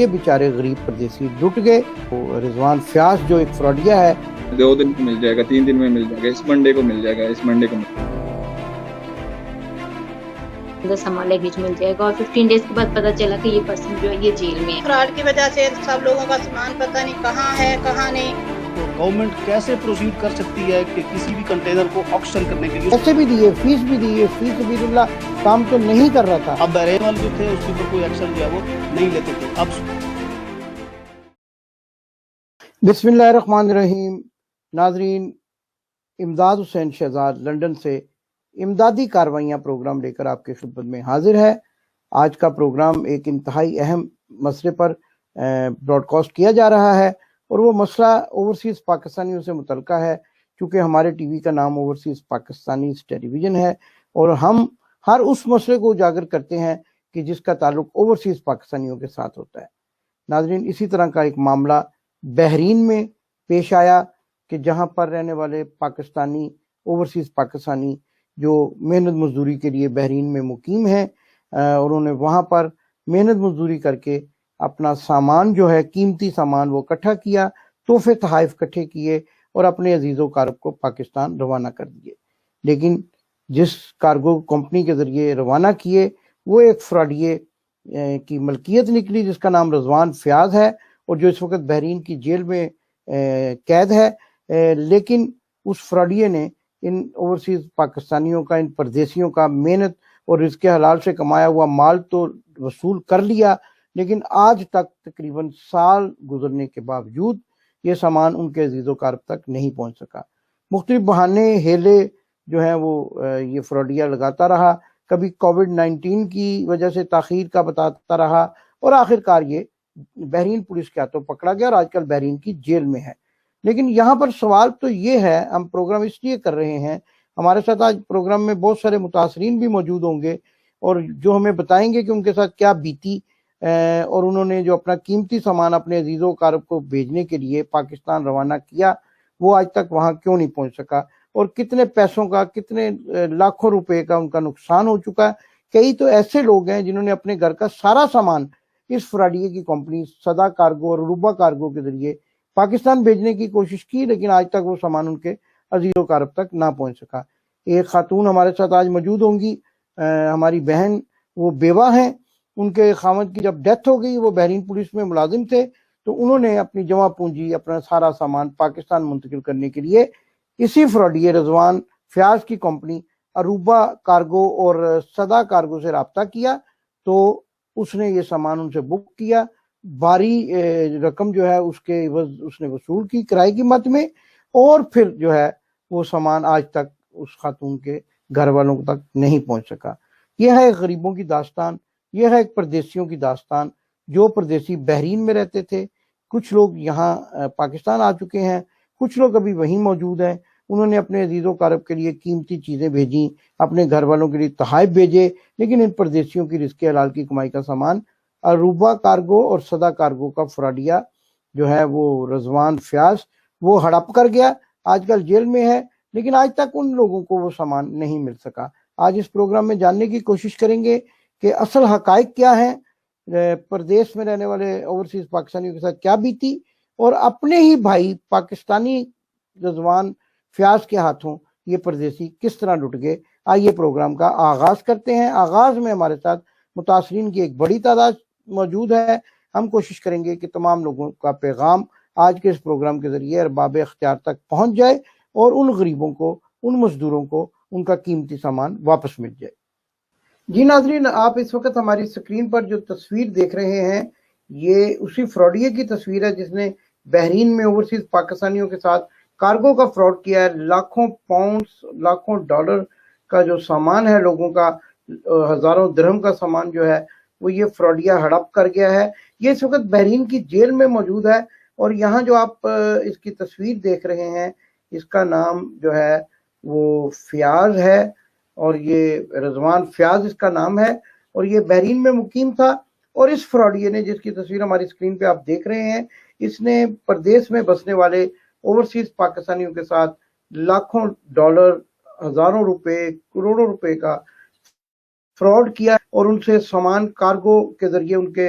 یہ بیچارے غریب پردیسی لٹ گئے. رضوان فیاض جو ایک فراڈیا ہے 2 دن میں مل جائے گا, 3 دن میں مل جائے گا, اس منڈے کو مل جائے گا, اس منڈے کو 10 ہمارے بیچ مل جائے گا, اور 15 ڈیز کے بعد پتہ چلا کہ یہ پرسن جو ہے یہ جیل میں ہے. فراڈ کی وجہ سے سب لوگوں کا سامان پتہ نہیں کہاں ہے کہاں نہیں. تو گورنمنٹ کیسے پروسیڈ کر سکتی ہے کہ کسی بھی کنٹینر کو آکشن کرنے کے لیے پیسے بھی دیے, فیس بھی دیے, فی سبیل اللہ کام تو نہیں کر رہا تھا. اب بحرین والے جو تھے اس کے اوپر کوئی ایکشن جو ہے وہ نہیں لیتے تھے. اب بسم اللہ الرحمن الرحیم. ناظرین, امداد حسین شہزاد لنڈن سے امدادی کاروائیاں پروگرام لے کر آپ کی خدمت میں حاضر ہے. آج کا پروگرام ایک انتہائی اہم مسئلے پر براڈ کاسٹ کیا جا رہا ہے, اور وہ مسئلہ اوورسیز پاکستانیوں سے متعلقہ ہے. چونکہ ہمارے ٹی وی کا نام اوورسیز پاکستانی ٹیلی ویژن ہے, اور ہم ہر اس مسئلے کو اجاگر کرتے ہیں کہ جس کا تعلق اوورسیز پاکستانیوں کے ساتھ ہوتا ہے. ناظرین, اسی طرح کا ایک معاملہ بحرین میں پیش آیا کہ جہاں پر رہنے والے پاکستانی اوورسیز پاکستانی جو محنت مزدوری کے لیے بحرین میں مقیم ہیں, اور انہوں نے وہاں پر محنت مزدوری کر کے اپنا سامان جو ہے قیمتی سامان وہ اکٹھا کیا, تحفے تحائف اکٹھے کیے اور اپنے عزیز و اقارب کو پاکستان روانہ کر دیے. لیکن جس کارگو کمپنی کے ذریعے روانہ کیے وہ ایک فراڈیے کی ملکیت نکلی جس کا نام رضوان فیاض ہے, اور جو اس وقت بحرین کی جیل میں قید ہے. لیکن اس فراڈیے نے ان اوورسیز پاکستانیوں کا, ان پردیسیوں کا محنت اور رزق حلال سے کمایا ہوا مال تو وصول کر لیا, لیکن آج تک تقریباً سال گزرنے کے باوجود یہ سامان ان کے عزیز و اقارب تک نہیں پہنچ سکا. مختلف بہانے ہیلے جو ہیں وہ یہ فراڈیا لگاتا رہا. کبھی کووڈ-19 کی وجہ سے تاخیر کا بتاتا رہا, اور آخر کار یہ بحرین پولیس کے ہاتھوں پکڑا گیا اور آج کل بحرین کی جیل میں ہے. لیکن یہاں پر سوال تو یہ ہے, ہم پروگرام اس لیے کر رہے ہیں, ہمارے ساتھ آج پروگرام میں بہت سارے متاثرین بھی موجود ہوں گے, اور جو ہمیں بتائیں گے کہ ان کے ساتھ کیا بیتی, اور انہوں نے جو اپنا قیمتی سامان اپنے عزیز و اقارب کو بھیجنے کے لیے پاکستان روانہ کیا وہ آج تک وہاں کیوں نہیں پہنچ سکا, اور کتنے پیسوں کا, کتنے لاکھوں روپے کا ان کا نقصان ہو چکا ہے. کئی تو ایسے لوگ ہیں جنہوں نے اپنے گھر کا سارا سامان اس فراڈیے کی کمپنی صدا کارگو اور روبا کارگو کے ذریعے پاکستان بھیجنے کی کوشش کی, لیکن آج تک وہ سامان ان کے عزیز و اقارب تک نہ پہنچ سکا. ایک خاتون ہمارے ساتھ آج موجود ہوں گی, ہماری بہن, وہ بیوہ ہیں. ان کے خاوند کی جب ڈیتھ ہو گئی, وہ بحرین پولیس میں ملازم تھے, تو انہوں نے اپنی جمع پونجی, اپنا سارا سامان پاکستان منتقل کرنے کے لیے اسی فراڈیے رضوان فیاض کی کمپنی اروبا کارگو اور صدا کارگو سے رابطہ کیا. تو اس نے یہ سامان ان سے بک کیا, بھاری رقم جو ہے اس کے اس نے وصول کی کرائے کی مد میں, اور پھر جو ہے وہ سامان آج تک اس خاتون کے گھر والوں تک نہیں پہنچ سکا. یہ ہے ایک غریبوں کی داستان, یہ ہے ایک پردیسیوں کی داستان. جو پردیسی بحرین میں رہتے تھے, کچھ لوگ یہاں پاکستان آ چکے ہیں, کچھ لوگ ابھی وہیں موجود ہیں. انہوں نے اپنے عزیز و اقارب کے لیے قیمتی چیزیں بھیجیں, اپنے گھر والوں کے لیے تحائف بھیجے, لیکن ان پردیسیوں کی رزق حلال کی کمائی کا سامان اروبا کارگو اور صدا کارگو کا فراڈیا جو ہے وہ رضوان فیاض وہ ہڑپ کر گیا, آج کل جیل میں ہے, لیکن آج تک ان لوگوں کو وہ سامان نہیں مل سکا. آج اس پروگرام میں جاننے کی کوشش کریں گے کہ اصل حقائق کیا ہیں, پردیس میں رہنے والے اوورسیز پاکستانیوں کے ساتھ کیا بیتی, اور اپنے ہی بھائی پاکستانی رضوان فیاض کے ہاتھوں یہ پردیسی کس طرح لٹ گئے. آئیے پروگرام کا آغاز کرتے ہیں. آغاز میں ہمارے ساتھ متاثرین کی ایک بڑی تعداد موجود ہے. ہم کوشش کریں گے کہ تمام لوگوں کا پیغام آج کے اس پروگرام کے ذریعے ارباب اختیار تک پہنچ جائے, اور ان غریبوں کو, ان مزدوروں کو ان کا قیمتی سامان واپس مل جائے. جی ناظرین, آپ اس وقت ہماری سکرین پر جو تصویر دیکھ رہے ہیں یہ اسی فراڈیے کی تصویر ہے جس نے بحرین میں اوورسیز پاکستانیوں کے ساتھ کارگو کا فراڈ کیا ہے. لاکھوں پاؤنڈز, لاکھوں ڈالر کا جو سامان ہے لوگوں کا, ہزاروں درہم کا سامان جو ہے وہ یہ فراڈیا ہڑپ کر گیا ہے. یہ اس وقت بحرین کی جیل میں موجود ہے, اور یہاں جو آپ اس کی تصویر دیکھ رہے ہیں اس کا نام جو ہے وہ فیاض ہے, اور یہ رضوان فیاض اس کا نام ہے, اور یہ بحرین میں مقیم تھا. اور اس فراڈیے نے, جس کی تصویر ہماری سکرین پہ آپ دیکھ رہے ہیں, اس نے پردیس میں بسنے والے اوورسیز پاکستانیوں کے ساتھ لاکھوں ڈالر, ہزاروں روپے, کروڑوں روپے کا فراڈ کیا, اور ان سے سامان کارگو کے ذریعے ان کے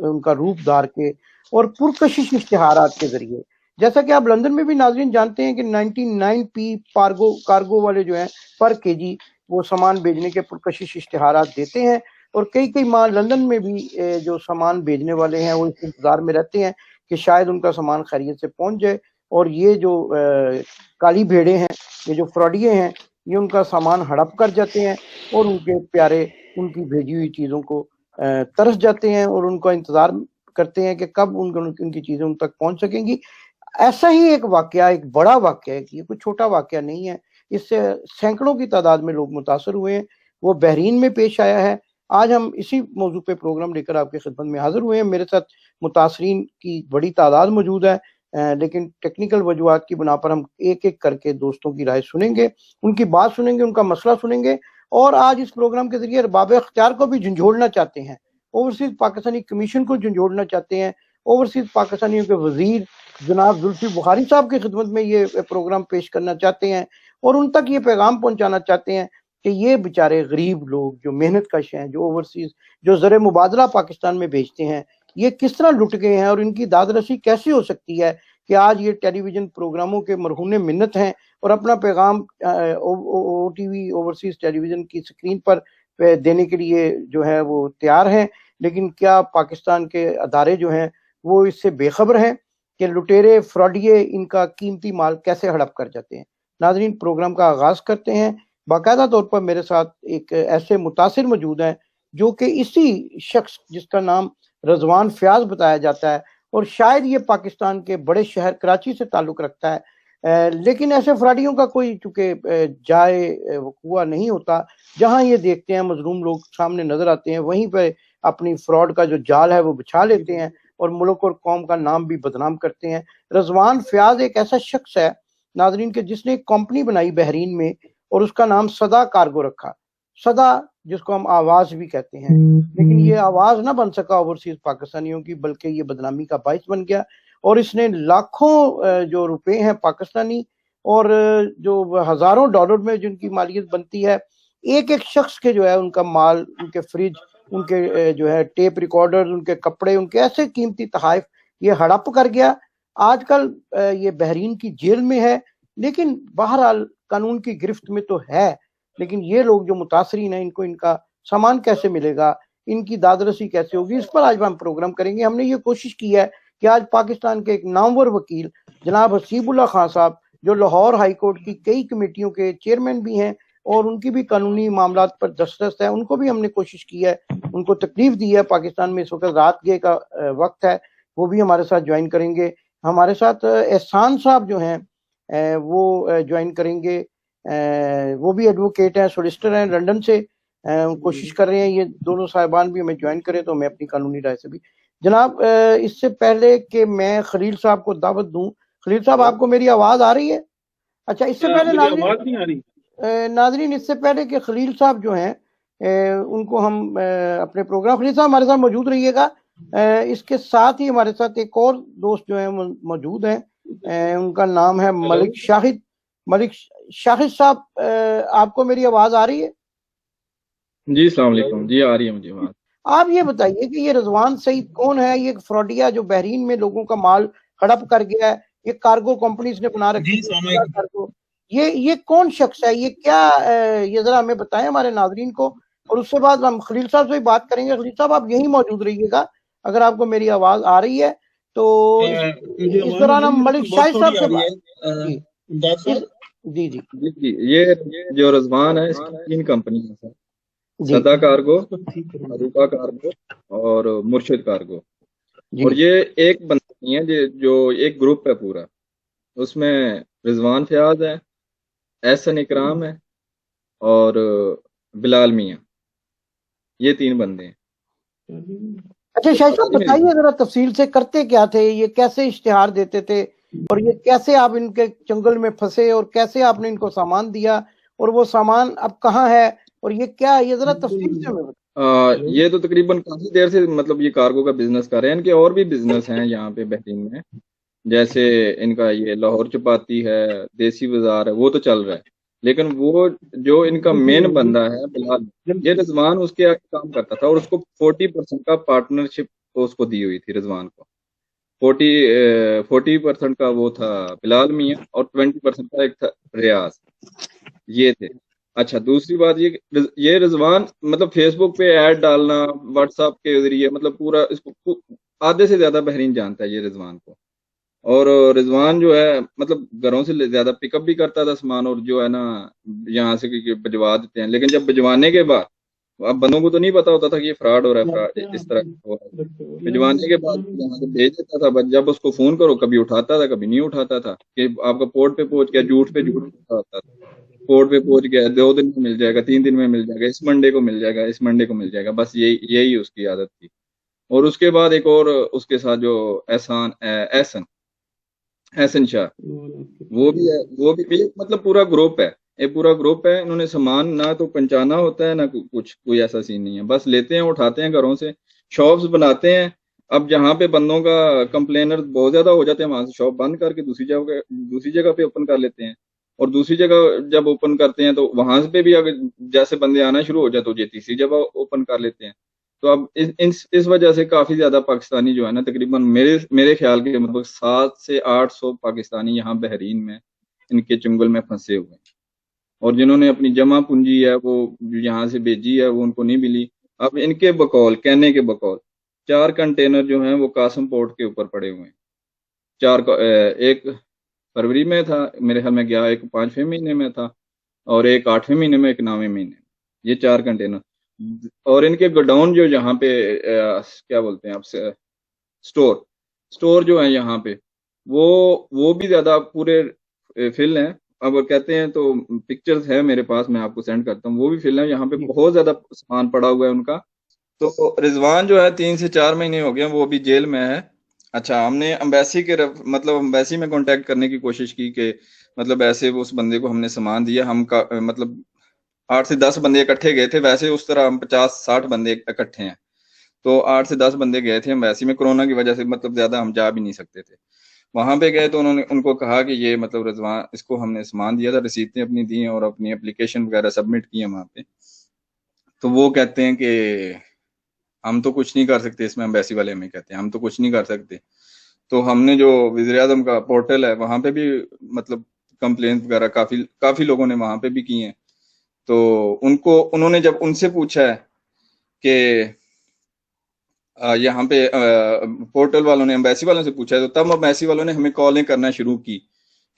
ان کا روپ دار کے اور پرکشش اشتہارات کے ذریعے. جیسا کہ آپ لندن میں بھی ناظرین جانتے ہیں کہ 99p کارگو والے جو ہیں پر کے جی وہ سامان بھیجنے کے پرکشش اشتہارات دیتے ہیں، اور کئی ماہ لندن میں بھی جو سامان بھیجنے والے ہیں وہ اس انتظار میں رہتے ہیں کہ شاید ان کا سامان خیریت سے پہنچ جائے، اور یہ جو کالی بھیڑیں ہیں، یہ جو فراڈیے ہیں، یہ ان کا سامان ہڑپ کر جاتے ہیں اور ان کے پیارے ان کی بھیجی ہوئی چیزوں کو ترس جاتے ہیں اور ان کا انتظار کرتے ہیں کہ کب ان کی چیزیں ان تک پہنچ سکیں گی. ایسا ہی ایک واقعہ، ایک بڑا واقعہ ہے کہ یہ کوئی چھوٹا واقعہ نہیں ہے، اس سے سینکڑوں کی تعداد میں لوگ متاثر ہوئے ہیں، وہ بحرین میں پیش آیا ہے. آج ہم اسی موضوع پہ پروگرام لے کر آپ کی خدمت میں حاضر ہوئے ہیں. میرے ساتھ متاثرین کی بڑی تعداد موجود ہے، لیکن ٹیکنیکل وجوہات کی بنا پر ہم ایک ایک کر کے دوستوں کی رائے سنیں گے، ان کی بات سنیں گے، ان کا مسئلہ سنیں گے، اور آج اس پروگرام کے ذریعے ارباب اختیار کو بھی جھنجھوڑنا چاہتے ہیں، اوورسیز پاکستانی کمیشن کو جھنجھوڑنا چاہتے ہیں، اوورسیز پاکستانیوں کے وزیر جناب زلفی بخاری صاحب کی خدمت میں یہ پروگرام پیش کرنا چاہتے ہیں، اور ان تک یہ پیغام پہنچانا چاہتے ہیں کہ یہ بیچارے غریب لوگ جو محنت کش ہیں، جو اوورسیز جو زر مبادلہ پاکستان میں بھیجتے ہیں، یہ کس طرح لٹ گئے ہیں، اور ان کی داد رسی کیسی ہو سکتی ہے کہ آج یہ ٹیلی ویژن پروگراموں کے مرہون منت ہیں اور اپنا پیغام او ٹی وی اوورسیز ٹیلی ویژن کی سکرین پر دینے کے لیے جو ہے وہ تیار ہیں، لیکن کیا پاکستان کے ادارے جو ہیں وہ اس سے بے خبر ہیں کہ لٹیرے فراڈیے ان کا قیمتی مال کیسے ہڑپ کر جاتے ہیں؟ ناظرین، پروگرام کا آغاز کرتے ہیں. باقاعدہ طور پر میرے ساتھ ایک ایسے متاثر موجود ہیں جو کہ اسی شخص جس کا نام رضوان فیاض بتایا جاتا ہے، اور شاید یہ پاکستان کے بڑے شہر کراچی سے تعلق رکھتا ہے، لیکن ایسے فراڈیوں کا کوئی چونکہ جائے وقوع نہیں ہوتا. جہاں یہ دیکھتے ہیں مظلوم لوگ سامنے نظر آتے ہیں، وہیں پہ اپنی فراڈ کا جو جال ہے وہ بچھا لیتے ہیں اور ملک اور قوم کا نام بھی بدنام کرتے ہیں. رضوان فیاض ایک ایسا شخص ہے ناظرین کہ جس نے ایک کمپنی بنائی بحرین میں، اور اس کا نام صدا کارگو رکھا. صدا جس کو ہم آواز بھی کہتے ہیں، لیکن یہ آواز نہ بن سکا اوورسیز پاکستانیوں کی، بلکہ یہ بدنامی کا باعث بن گیا، اور اس نے لاکھوں جو روپے ہیں پاکستانی اور جو ہزاروں ڈالر میں جن کی مالیت بنتی ہے، ایک ایک شخص کے جو ہے ان کا مال، ان کے فریج، ان کے جو ہے ٹیپ ریکارڈر، ان کے کپڑے، ان کے ایسے قیمتی تحائف یہ ہڑپ کر گیا. آج کل یہ بحرین کی جیل میں ہے، لیکن بہرحال قانون کی گرفت میں تو ہے. لیکن یہ لوگ جو متاثرین ہیں، ان کو ان کا سامان کیسے ملے گا، ان کی داد رسی کیسے ہوگی، اس پر آج ہم پروگرام کریں گے. ہم نے یہ کوشش کی ہے کہ آج پاکستان کے ایک نامور وکیل جناب حسیب اللہ خان صاحب، جو لاہور ہائی کورٹ کی کئی کمیٹیوں کے چیئرمین بھی ہیں اور ان کی بھی قانونی معاملات پر دسترس ہے، ان کو بھی ہم نے کوشش کی ہے، ان کو تکلیف دی ہے. پاکستان میں اس وقت رات گئے کا وقت ہے، وہ بھی ہمارے ساتھ جوائن کریں گے. ہمارے ساتھ احسان صاحب جو ہیں وہ جوائن کریں گے، وہ بھی ایڈوکیٹ ہیں، سولیسٹر ہیں لندن سے. کوشش کر رہے ہیں یہ دونوں صاحبان بھی ہمیں جوائن کریں تو میں اپنی قانونی رائے سے بھی. جناب اس سے پہلے کہ میں خلیل صاحب کو دعوت دوں، خلیل صاحب آپ کو میری آواز آ رہی ہے؟ اچھا، اس سے پہلے ناظرین اس سے پہلے کہ خلیل صاحب جو ہیں ان کو ہم اپنے پروگرام، خلیل صاحب ہمارے ساتھ موجود رہیے گا. اس کے ساتھ ہی ہمارے ساتھ ایک اور دوست جو ہیں موجود ہیں، ان کا نام ہے ملک شاہد. ملک شاہد صاحب، آپ کو میری آواز آ رہی ہے؟ جی السلام علیکم. جی آ رہی ہے مجھے آواز. آپ یہ بتائیے کہ یہ رضوان سعید کون ہے؟ یہ فراڈیا جو بحرین میں لوگوں کا مال ہڑپ کر گیا ہے، یہ کارگو کمپنیز نے بنا رکھی ہے، یہ کون شخص ہے؟ یہ کیا یہ ذرا ہمیں بتائیں ہمارے ناظرین کو، اور اس سے بعد ہم خلیل صاحب سے بھی بات کریں گے. خلیل صاحب آپ یہیں موجود رہیے گا اگر آپ کو میری آواز آ رہی ہے تو. اس دوران ہم ملک شاہد صاحب سے جی جی جی یہ جو رضوان ہے اس کی 3 کمپنی ہیں، صدا کارگو، اروپا کارگو اور مرشد کارگو. اور یہ ایک بندہ نہیں ہے، جو ایک گروپ ہے پورا. اس میں رضوان فیاض ہے، احسن اکرام ہے اور بلال میاں، یہ 3 بندے ہیں. اچھا شاہد صاحب بتائیے ذرا تفصیل سے، کرتے کیا تھے یہ؟ کیسے اشتہار دیتے تھے؟ اور یہ کیسے آپ ان کے چنگل میں پھنسے؟ اور کیسے آپ نے ان کو سامان دیا؟ اور وہ سامان اب کہاں ہے؟ اور یہ کیا، یہ ذرا تفصیل سے ہمیں بتائیں. یہ تو تقریباً کافی دیر سے مطلب یہ کارگو کا بزنس کر رہے ہیں. ان کے اور بھی بزنس ہیں یہاں پہ بحرین میں، جیسے ان کا یہ لاہور چپاتی ہے، دیسی بازار ہے، وہ تو چل رہا ہے. لیکن وہ جو ان کا مین بندہ ہے بلال، یہ رضوان اس کے کام کرتا تھا اور اس کو 40% کا پارٹنرشپ تو اس کو دی ہوئی تھی رضوان کو. 40% کا وہ تھا بلال میاں اور 20% کا ایک تھا ریاض. یہ تھے. اچھا دوسری بات یہ رضوان مطلب فیس بک پہ ایڈ ڈالنا واٹس ایپ کے ذریعے مطلب پورا اس کو آدھے سے زیادہ بحرین جانتا ہے یہ رضوان کو. اور رضوان جو ہے مطلب گھروں سے زیادہ پک اپ بھی کرتا تھا سامان اور جو ہے نا یہاں سے بھجوا دیتے ہیں. لیکن جب بھجوانے کے بعد اب بندوں کو تو نہیں پتا ہوتا تھا کہ یہ فراڈ ہو رہا ہے, فراڈ اس طرح ہو رہا ہے. بھجوانے کے بعد یہاں سے بھیج دیتا تھا, بس جب اس کو فون کرو کبھی اٹھاتا تھا کبھی نہیں اٹھاتا تھا کہ آپ کا پورٹ پہ پہنچ گیا, جھوٹ پہ جھوٹ ہوتا تھا. پورٹ پہ پہنچ گیا 2 دن میں مل جائے گا, 3 دن میں مل جائے گا, اس منڈے کو مل جائے گا, اس منڈے کو مل جائے گا, بس یہی اس کی عادت تھی. اور اس کے بعد ایک اور اس کے ساتھ جو احسن شاہ وہ بھی ہے, مطلب پورا گروپ ہے, ایک پورا گروپ ہے. انہوں نے سامان نہ تو پہنچانا ہوتا ہے نہ کچھ, کوئی ایسا سین نہیں ہے, بس لیتے ہیں اٹھاتے ہیں گھروں سے, شاپس بناتے ہیں. اب جہاں پہ بندوں کا کمپلینر بہت زیادہ ہو جاتے ہیں وہاں سے شاپ بند کر کے دوسری جگہ پہ اوپن کر لیتے ہیں. اور دوسری جگہ جب اوپن کرتے ہیں تو وہاں پہ بھی اگر جیسے بندے آنا شروع ہو جائے تو یہ تیسری جگہ اوپن کر لیتے ہیں. تو اب اس وجہ سے کافی زیادہ پاکستانی جو ہے نا تقریباً میرے خیال کے مطلب 700 سے 800 پاکستانی یہاں بحرین میں ان کے چنگل میں پھنسے ہوئے ہیں. اور جنہوں نے اپنی جمع پونجی ہے وہ یہاں سے بھیجی ہے وہ ان کو نہیں ملی. اب ان کے بقول کہنے کے بقول 4 کنٹینر جو ہیں وہ قاسم پورٹ کے اوپر پڑے ہوئے ہیں. ایک فروری میں تھا میرے خیال میں گیا, ایک 5ویں مہینے میں تھا اور ایک 8ویں مہینے میں, ایک 9ویں مہینے میں, یہ 4 کنٹینر. اور ان کے گوڈاؤن جو یہاں پہ کیا بولتے ہیں آپ سے سٹور جو ہیں یہاں پہ وہ بھی زیادہ پورے فل ہیں. اب کہتے ہیں تو پکچرز ہیں میرے پاس, میں آپ کو سینڈ کرتا ہوں, وہ بھی فل ہیں. یہاں پہ بہت زیادہ سامان پڑا ہوا ہے ان کا. تو رضوان جو ہے 3 سے 4 مہینے ہو گئے وہ بھی جیل میں ہے. اچھا ہم نے امبیسی میں کانٹیکٹ کرنے کی کوشش کی کہ مطلب ایسے اس بندے کو ہم نے سامان دیا, ہم کا مطلب 8 سے 10 بندے اکٹھے گئے تھے. ویسے اس طرح ہم 50-60 بندے اکٹھے ہیں, تو 8 سے 10 بندے گئے تھے امبیسی میں. کورونا کی وجہ سے مطلب زیادہ ہم جا بھی نہیں سکتے تھے. وہاں پہ گئے تو انہوں نے ان کو کہا کہ یہ مطلب رضوان اس کو ہم نے سامان دیا تھا, رسیدیں اپنی دی اور اپنی اپلیکیشن وغیرہ سبمٹ کی ہیں وہاں پہ. تو وہ کہتے ہیں کہ ہم تو کچھ نہیں کر سکتے اس میں, امبیسی والے ہمیں کہتے ہیں ہم تو کچھ نہیں کر سکتے. تو ہم نے جو وزیر اعظم کا پورٹل ہے وہاں پہ بھی مطلب کمپلین وغیرہ کافی لوگوں نے وہاں پہ بھی کی ہیں. تو انہوں نے جب ان سے پوچھا ہے کہ یہاں پہ پورٹل والوں نے امبیسی والوں سے پوچھا ہے, تو تب امبیسی والوں نے ہمیں کالیں کرنا شروع کی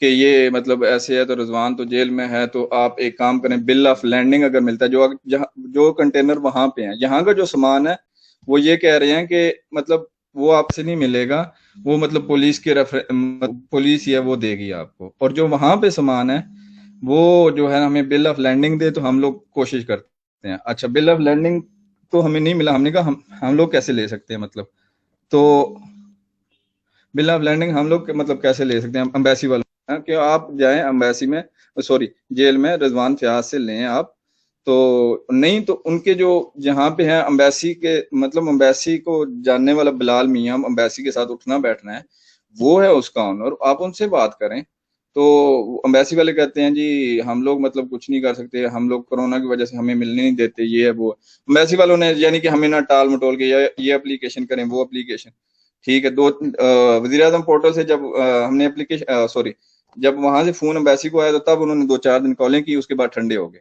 کہ یہ مطلب ایسے ہے, تو رضوان تو جیل میں ہے, تو آپ ایک کام کریں, بل آف لینڈنگ اگر ملتا ہے جو کنٹینر وہاں پہ ہیں, یہاں کا جو سامان ہے وہ یہ کہہ رہے ہیں کہ مطلب وہ آپ سے نہیں ملے گا, وہ مطلب پولیس ہی ہے وہ دے گی آپ کو. اور جو وہاں پہ سامان ہے وہ جو ہے ہمیں بل آف لینڈنگ دے, تو ہم لوگ کوشش کرتے ہیں. اچھا بل آف لینڈنگ تو ہمیں نہیں ملا. ہم نے کہا ہم لوگ کیسے لے سکتے ہیں, مطلب تو بل آف لینڈنگ ہم لوگ مطلب کیسے لے سکتے ہیں امبیسی والوں کہ آپ جائیں امبیسی میں جیل میں رضوان فیاض سے لیں آپ. تو نہیں, تو ان کے جو جہاں پہ ہیں امبیسی کے مطلب امبیسی کو جاننے والا بلال میاں, امبیسی کے ساتھ اٹھنا بیٹھنا ہے, وہ ہے اس کا آنر, آپ ان سے بات کریں. تو امبیسی والے کہتے ہیں جی ہم لوگ مطلب کچھ نہیں کر سکتے, ہم لوگ کورونا کی وجہ سے ہمیں ملنے نہیں دیتے, یہ ہے وہ. امبیسی والوں نے یعنی کہ ہمیں نہ ٹال مٹول کے یہ اپلیکیشن کریں وہ اپلیکیشن, ٹھیک ہے. وزیر اعظم پورٹل سے جب ہم نے جب وہاں سے فون امبیسی کو آیا تو تب انہوں نے 2-4 دن کالیں کی, اس کے بعد ٹھنڈے ہو گئے.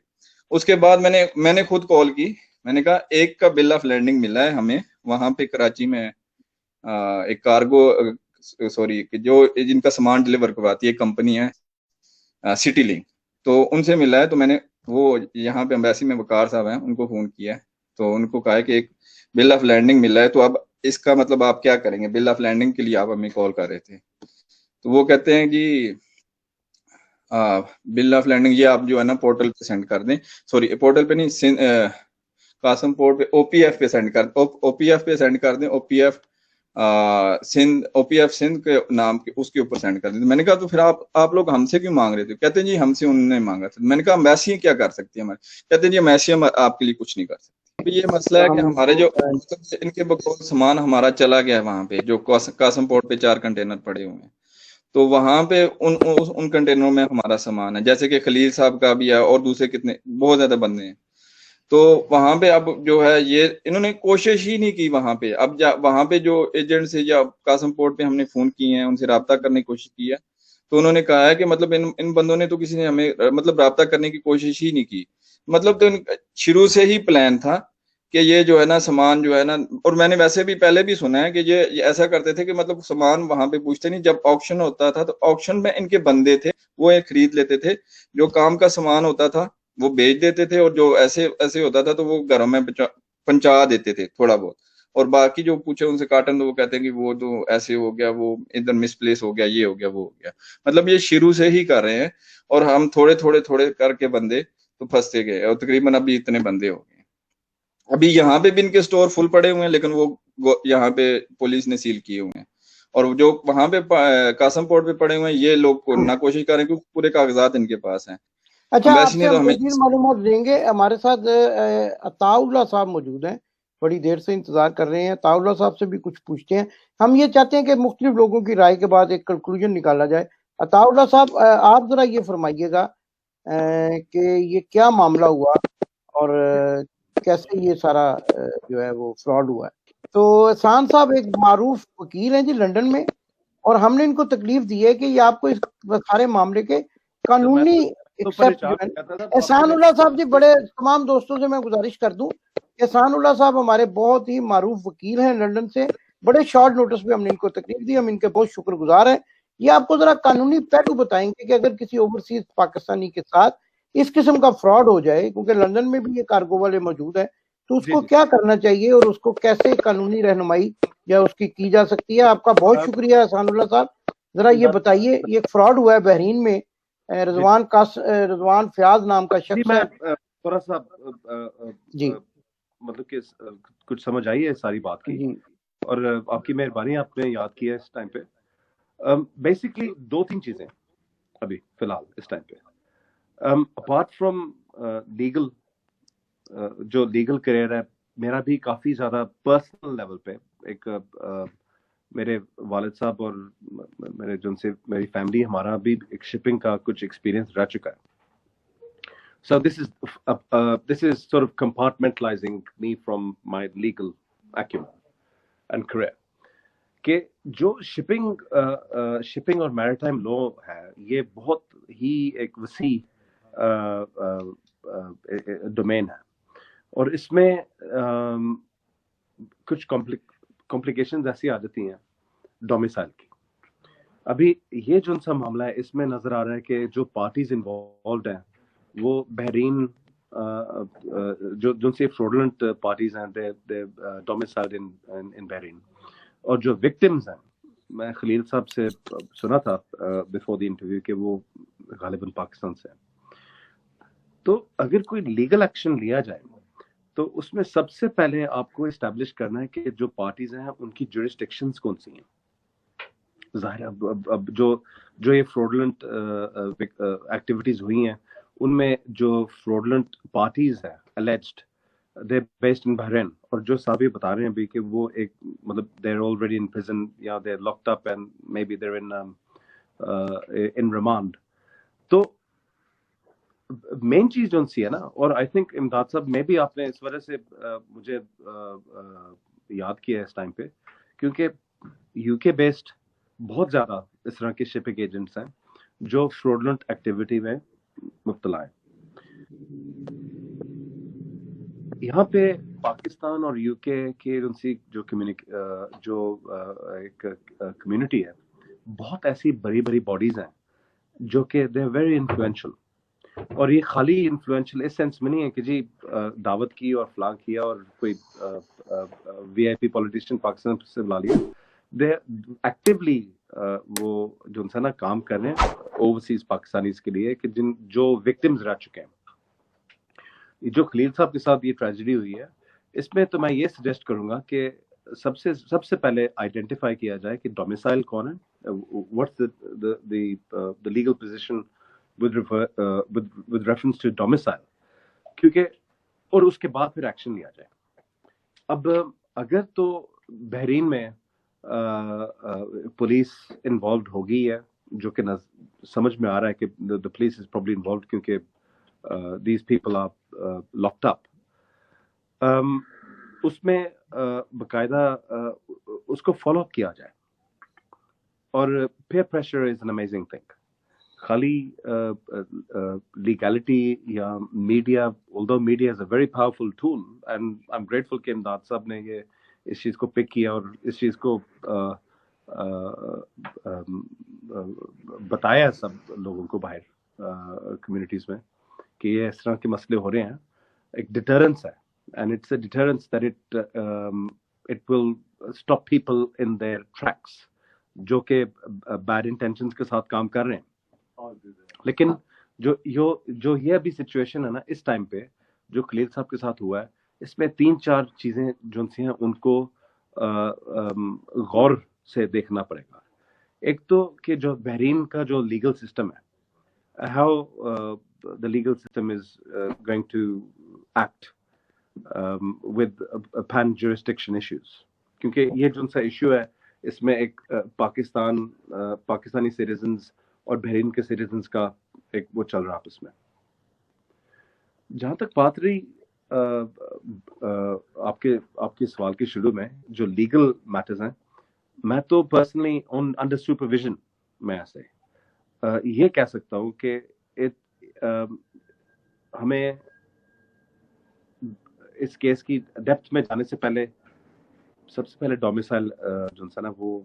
اس کے بعد میں نے خود کال کی, میں نے کہا ایک کا بل آف لینڈنگ ملا ہے ہمیں وہاں پہ کراچی میں, ایک کارگو جو جن کا سامان ڈلیور کرواتی ہے کمپنی ہے سٹی لنک, تو ان سے ملا ہے. تو میں نے وہ یہاں پہ امبیسی میں وقار صاحب ہیں ان کو فون کیا ہے, تو ان کو کہا ہے کہ ایک بل آف لینڈنگ ملا ہے, تو اب اس کا مطلب آپ کیا کریں گے, بل آف لینڈنگ کے لیے آپ ہمیں کال کر رہے تھے. تو وہ کہتے ہیں جی بل آف لینڈنگ یہ آپ جو ہے نا پورٹل پہ سینڈ کر دیں, پورٹل پہ نہیں, قاسم پورٹ پہ OPF پہ سینڈ کر دیں, OPF سندھ کے نام کے اس کے اوپر سینڈ کر دیں. میں نے کہا تو پھر آپ لوگ ہم سے کیوں مانگ رہے تھے؟ کہتے ہیں جی ہم سے انہوں نے مانگا تھا. میں نے کہا امبیسی کیا کر سکتی ہے ہمارے؟ کہتے ہیں جی امبیسی آپ کے لیے کچھ نہیں کر سکتی. یہ مسئلہ ہے کہ ہمارے جو ان کے بقول سامان ہمارا چلا گیا ہے وہاں پہ, جو قاسم پورٹ پہ 4 کنٹینر پڑے ہوئے ہیں, تو وہاں پہ ان کنٹینروں میں ہمارا سامان ہے, جیسے کہ خلیل صاحب کا بھی ہے اور دوسرے کتنے بہت زیادہ بندے ہیں. تو وہاں پہ اب جو ہے یہ انہوں نے کوشش ہی نہیں کی وہاں پہ. اب وہاں پہ جو ایجنٹس ہے یا قاسم پورٹ پہ ہم نے فون کیے ہیں, ان سے رابطہ کرنے کی کوشش کی ہے, تو انہوں نے کہا ہے کہ مطلب ان بندوں نے تو کسی نے ہمیں مطلب رابطہ کرنے کی کوشش ہی نہیں کی. مطلب تو شروع سے ہی پلان تھا کہ یہ جو ہے نا سامان جو ہے نا, اور میں نے ویسے بھی پہلے بھی سنا ہے کہ یہ ایسا کرتے تھے کہ مطلب سامان وہاں پہ پوچھتے نہیں, جب آکشن ہوتا تھا تو آکشن میں ان کے بندے تھے, وہ خرید لیتے تھے, جو کام کا سامان ہوتا تھا وہ بیچ دیتے تھے, اور جو ایسے ہوتا تھا تو وہ گھروں میں پہنچا دیتے تھے تھوڑا بہت, اور باقی جو پوچھے ان سے کاٹن تو وہ کہتے ہیں کہ وہ تو ایسے ہو گیا, وہ ادھر مس پلیس ہو گیا, یہ ہو گیا, وہ ہو گیا. مطلب یہ شروع سے ہی کر رہے ہیں, اور ہم تھوڑے کر کے بندے تو پھنستے گئے, اور تقریباً ابھی اتنے بندے ہو گئے. ابھی یہاں پہ بھی ان کے سٹور فل پڑے ہوئے ہیں, لیکن وہ یہاں پہ پولیس نے سیل کیے ہوئے ہیں, اور جو وہاں پہ قاسم پورٹ پہ پڑے ہوئے ہیں یہ لوگ نہ کوشش کریں کیونکہ پورے کاغذات ان کے پاس ہیں. اچھا, آپ سے تو ہم مزید معلومات دیں گے. ہمارے ساتھ عطا اللہ صاحب موجود ہیں, بڑی دیر سے انتظار کر رہے ہیں. عطا اللہ صاحب سے بھی کچھ پوچھتے ہیں. ہم یہ چاہتے ہیں کہ مختلف لوگوں کی رائے کے بعد ایک کنکلوژن نکالا جائے. عطا اللہ صاحب, آپ ذرا یہ فرمائیے گا کہ یہ کیا معاملہ ہوا اور کیسے یہ سارا جو ہے وہ فراڈ ہوا ہے. تو احسان صاحب ایک معروف وکیل ہیں جی لنڈن میں, اور ہم نے ان کو تکلیف دی ہے کہ یہ آپ کو اس سارے معاملے کے قانونی ایکسپٹ جو ہے. احسان اللہ صاحب جی, بڑے تمام دوستوں سے میں گزارش کر دوں, احسان اللہ صاحب ہمارے بہت ہی معروف وکیل ہیں لنڈن سے, بڑے شارٹ نوٹس پہ ہم نے ان کو تکلیف دی, ہم ان کے بہت شکر گزار ہیں. یہ آپ کو ذرا قانونی پہلو بتائیں گے کہ اگر کسی اوورسیز پاکستانی کے ساتھ اس قسم کا فراڈ ہو جائے, کیونکہ لندن میں بھی یہ کارگو والے موجود ہیں, تو اس کو کیا کرنا چاہیے اور اس کو کیسے قانونی رہنمائی یا اس کی جا سکتی ہے. آپ کا بہت شکریہ احسان اللہ صاحب. ذرا یہ بتائیے, یہ ایک فراڈ ہوا ہے بحرین میں, رضوان فیاض نام کا شخص ہے. تھوڑا سا جی مطلب کہ کچھ سمجھ آئی ہے ساری بات کی, اور آپ کی مہربانی, آپ نے یاد کیا اس ٹائم پہ. بیسکلی 2-3 چیزیں ابھی فی الحال اس ٹائم پہ, اپارٹ فرام لیگل, جو لیگل کریئر ہے میرا بھی کافی زیادہ پرسنل لیول پہ. ایک میرے والد صاحب اور میرے جن سے میری فیملی, ہمارا بھی ایک شپنگ کا کچھ ایکسپیرینس رہ چکا ہے. So this is sort of compartmentalizing me from my legal acumen and career. کہ جو شپنگ اور میریٹائم لا ہے, یہ بہت ہی ایک وسیع ڈومین ہے, اور اس میں کچھ کمپلیکیشنز ایسی آ جاتی ہیں ڈومیسائل کی. ابھی یہ جو سا معاملہ ہے, اس میں نظر آ رہا ہے کہ جو پارٹیز انوالوڈ ہیں وہ بحرین, جو جن سے فراڈلنٹ پارٹیز ہیں, دے ڈومیسائلڈ ان بحرین, اور جو وکٹمز ہیں, میں خلیل صاحب سے سنا تھا بیفور دی انٹرویو کہ وہ غالباً پاکستان سے ہیں. تو اگر کوئی لیگل ایکشن لیا جائے تو اس میں سب سے پہلے آپ کو اسٹیبلش کرنا ہے کہ جو پارٹیز ہیں ان کی جورسڈکشنز کون سی ہیں. ظاہر اب جو یہ فراڈلنٹ ایکٹیویٹیز ہوئی ہیں, ان میں جو فراڈلنٹ پارٹیز ہیں الیجڈ, دے بیسڈ ان بحرین, اور جو صاحب یہ بتا رہے ہیں ابھی کہ وہ ایک مطلب they are already in prison یا they are locked up and may be they are in remand. تو مین چیز جو سی ہے نا, اور آئی تھنک امداد صاحب میں بھی آپ نے اس وجہ سے مجھے یاد کیا ہے اس ٹائم پہ, کیونکہ یو کے بیسڈ بہت زیادہ اس طرح کے شپنگ ایجنٹس ہیں جو فراڈلنٹ ایکٹیویٹی میں مبتلا ہیں. یہاں پہ پاکستان اور یو کے ان سی جو ایک کمیونٹی ہے, بہت ایسی بڑی بڑی باڈیز ہیں جو کہ دے آر ویری انفلوئنشل. اور یہ خالی انفلوئنشل اس سینس میں نہیں ہے کہ جی دعوت کی اور فلاں کیا اور کوئی وی آئی پی پولیٹیشین پاکستان سے بلا لیا. دے ایکٹیولی وہ جو انسان کام کر رہے ہیں اوورسیز پاکستانیز کے لیے, کہ جو وکٹمز رہ چکے ہیں. جو خلیل صاحب کے ساتھ یہ ٹریجڈی ہوئی ہے, اس میں تو میں یہ سجیسٹ کروں گا کہ سب سے پہلے آئیڈینٹیفائی کیا جائے کہ ڈومیسائل کون ہے, what's the legal position with reference to domicile, کیونکہ اور اس کے بعد پھر ایکشن لیا جائے. اب اگر تو بحرین میں پولیس انوالوڈ ہو گئی ہے, جو کہ سمجھ میں آ رہا ہے کہ the police is probably involved کیونکہ these people are locked up, اس میں باقاعدہ اس کو فالو اپ کیا جائے. اور peer pressure is an amazing thing. خالی لیگلٹی یا media, although media is a very powerful tool and I'm grateful کہ امداد صاحب نے یہ اس چیز کو پک کیا اور اس چیز کو بتایا سب لوگوں کو باہر کمیونٹیز میں کہ یہ اس طرح کے مسئلے ہو رہے ہیں. ایک ڈیٹرنس ہے and it's a deterrence that it will stop people in their tracks جو کہ بیڈ انٹینشنز کے ساتھ کام کر رہے ہیں. لیکن جو یہ ابھی سچویشن ہے نا اس ٹائم پہ جو خلیل صاحب کے ساتھ ہوا ہے, اس میں 3-4 چیزیں جو سی ہیں ان کو غور سے دیکھنا پڑے گا. ایک تو کہ جو بحرین کا جو لیگل سسٹم ہے, how the legal system is going to act with pan jurisdiction issues. کیونکہ یہ جو سا ایشو ہے اس میں ایک پاکستانی سٹیزنز اور بحرین کے سٹیزنز کا ایک وہ چل رہا آپس میں. جہاں تک بات رہی آپ کے سوال کے شروع میں جو لیگل میٹرز ہیں, میں تو پرسنلی انڈر سپرویژن میں ایسے یہ کہہ سکتا ہوں کہ ہمیں اس کیس کی ڈیپتھ میں جانے سے پہلے سب سے پہلے ڈومیسائل جو ہے نا وہ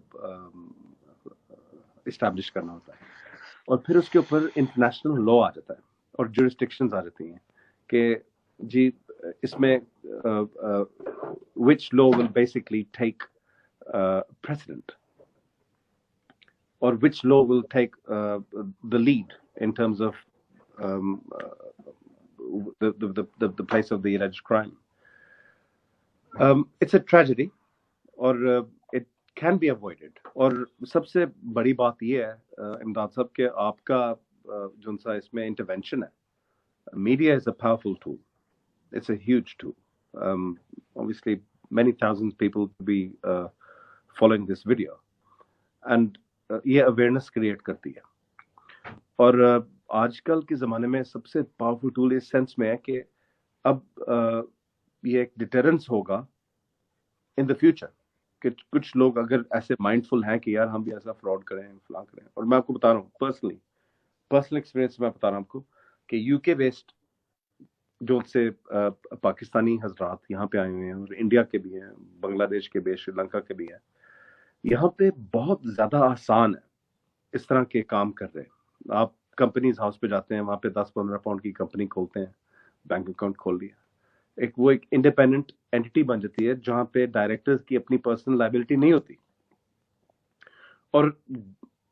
اسٹیبلش کرنا ہوتا ہے, اور پھر اس کے اوپر انٹرنیشنل لا آ جاتا ہے اور جورسڈکشنز آ جاتی ہیں کہ جی اس میں which law will basically take precedent or which law will take the lead in terms of the place of the alleged crime. It's a tragedy or it can be avoided. اور سب سے بڑی بات یہ ہے امداد صاحب کہ آپ کا جو سا اس میں انٹرونشن ہے, media is a powerful tool. It's a huge tool. Obviously many thousands people will be following this video and یہ awareness create کرتی ہے. اور آج کل کے زمانے میں سب سے پاورفل ٹول اس سینس میں ہے کہ اب یہ ایک ڈیٹرنس ہوگا ان دا فیوچر کہ کچھ لوگ اگر ایسے مائنڈفل ہیں کہ یار ہم بھی ایسا فراڈ کریں فلاں کریں. اور میں آپ کو بتا رہا ہوں پرسنل ایکسپیرینس میں بتا رہا ہوں آپ کو کہ یو کے بیسڈ جو سے پاکستانی حضرات یہاں پہ آئے ہوئے ہیں اور انڈیا کے بھی ہیں, بنگلہ دیش کے بھی, سری لنکا کے بھی ہیں, یہاں پہ بہت زیادہ آسان ہے اس طرح کے کام کر رہے ہیں. آپ کمپنیز ہاؤس پہ جاتے ہیں, وہاں پہ 10-15 پاؤنڈ کی کمپنی کھولتے ہیں, بینک اکاؤنٹ کھول دیا, ایک انڈیپینڈنٹ اینٹی بن جاتی ہے جہاں پہ ڈائریکٹرز کی اپنی پرسنل لائبلٹی نہیں ہوتی, اور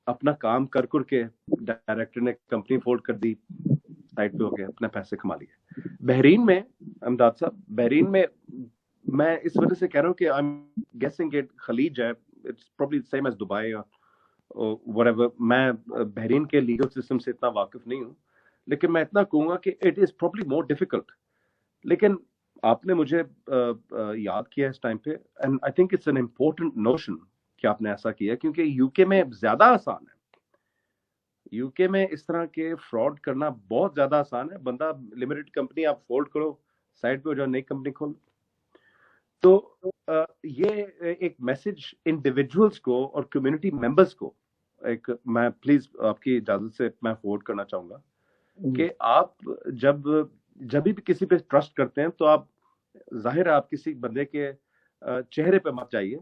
اپنا کام کر کے ڈائریکٹر نے کمپنی فولڈ کر دی, سائٹ پہ ہو گیا, اپنے پیسے کما لیے. بحرین میں امداد صاحب, بحرین میں میں اس وجہ سے کہہ رہا ہوں کہ I'm guessing کہ خلیج ہے, it's probably the same as Dubai or whatever. میں بحرین کے لیگل سسٹم سے اتنا واقف نہیں ہوں, لیکن میں اتنا کہوں گا کہ it is probably more difficult. لیکن آپ نے مجھے یاد کیا اس ٹائم پہ, and I think it's an important notion کہ آپ نے ایسا کیا, کیونکہ یو کے میں زیادہ آسان ہے. یو کے میں اس طرح کے فراڈ کرنا بہت زیادہ آسان ہے. بندہ لمیٹڈ کمپنی آپ فولڈ کرو, سائٹ پہ جو نئی کمپنی کھولو. تو یہ ایک میسج انڈیویجولس کو اور کمیونٹی ممبرس کو ایک میں پلیز آپ کی اجازت سے میں فارورڈ کرنا چاہوں گا کہ آپ جب بھی کسی پہ ٹرسٹ کرتے ہیں تو آپ ظاہر ہے آپ کسی بندے کے چہرے پہ مت جائیے.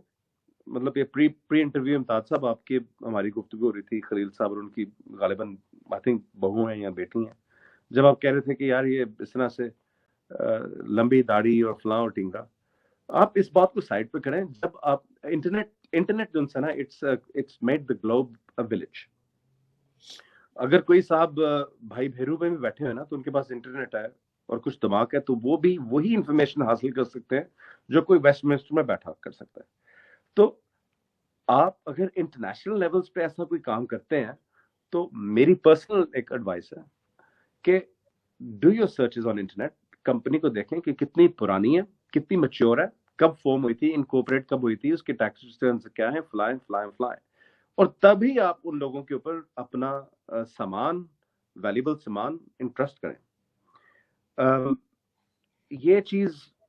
مطلب یہ پری انٹرویو امتاز صاحب آپ کی ہماری گفتگو ہو رہی تھی خلیل صاحب اور ان کی غالباً آئی تھنک بہو ہیں یا بیٹی ہیں, جب آپ کہہ رہے تھے کہ یار یہ اس طرح سے لمبی داڑھی اور فلاں اور ٹنگا, آپ اس بات کو سائڈ پہ کریں. جب آپ انٹرنیٹ جو ہے نا it's made the globe a village. اگر کوئی صاحب بھائی بھیرو میں بھی بیٹھے ہیں نا تو ان کے پاس انٹرنیٹ ہے اور کچھ دماغ ہے, تو وہ بھی وہی انفارمیشن حاصل کر سکتے ہیں جو کوئی ویسٹ منسٹر میں بیٹھا کر سکتا ہے. تو آپ اگر انٹرنیشنل لیولز پہ ایسا کوئی کام کرتے ہیں تو میری پرسنل ایک ایڈوائس ہے کہ do your searches on internet. Company کو دیکھیں کہ کتنی پرانی ہے, کتنی میچور ہے, کب فارم ہوئی تھی, انکورپوریٹ کب ہوئی تھی, اس کے ٹیکس ریٹرنز کیا ہیں, فلائیں, اور تبھی آپ ان لوگوں کے اوپر اپنا سامان, ویلیبل سامان انٹرسٹ کریں. یہ چیز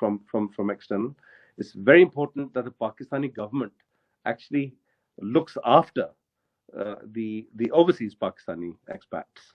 from external, it's very important that the Pakistani government actually looks after the overseas Pakistani expats,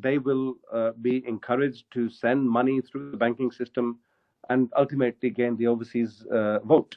they will be encouraged to send money through the banking system and ultimately gain the overseas vote.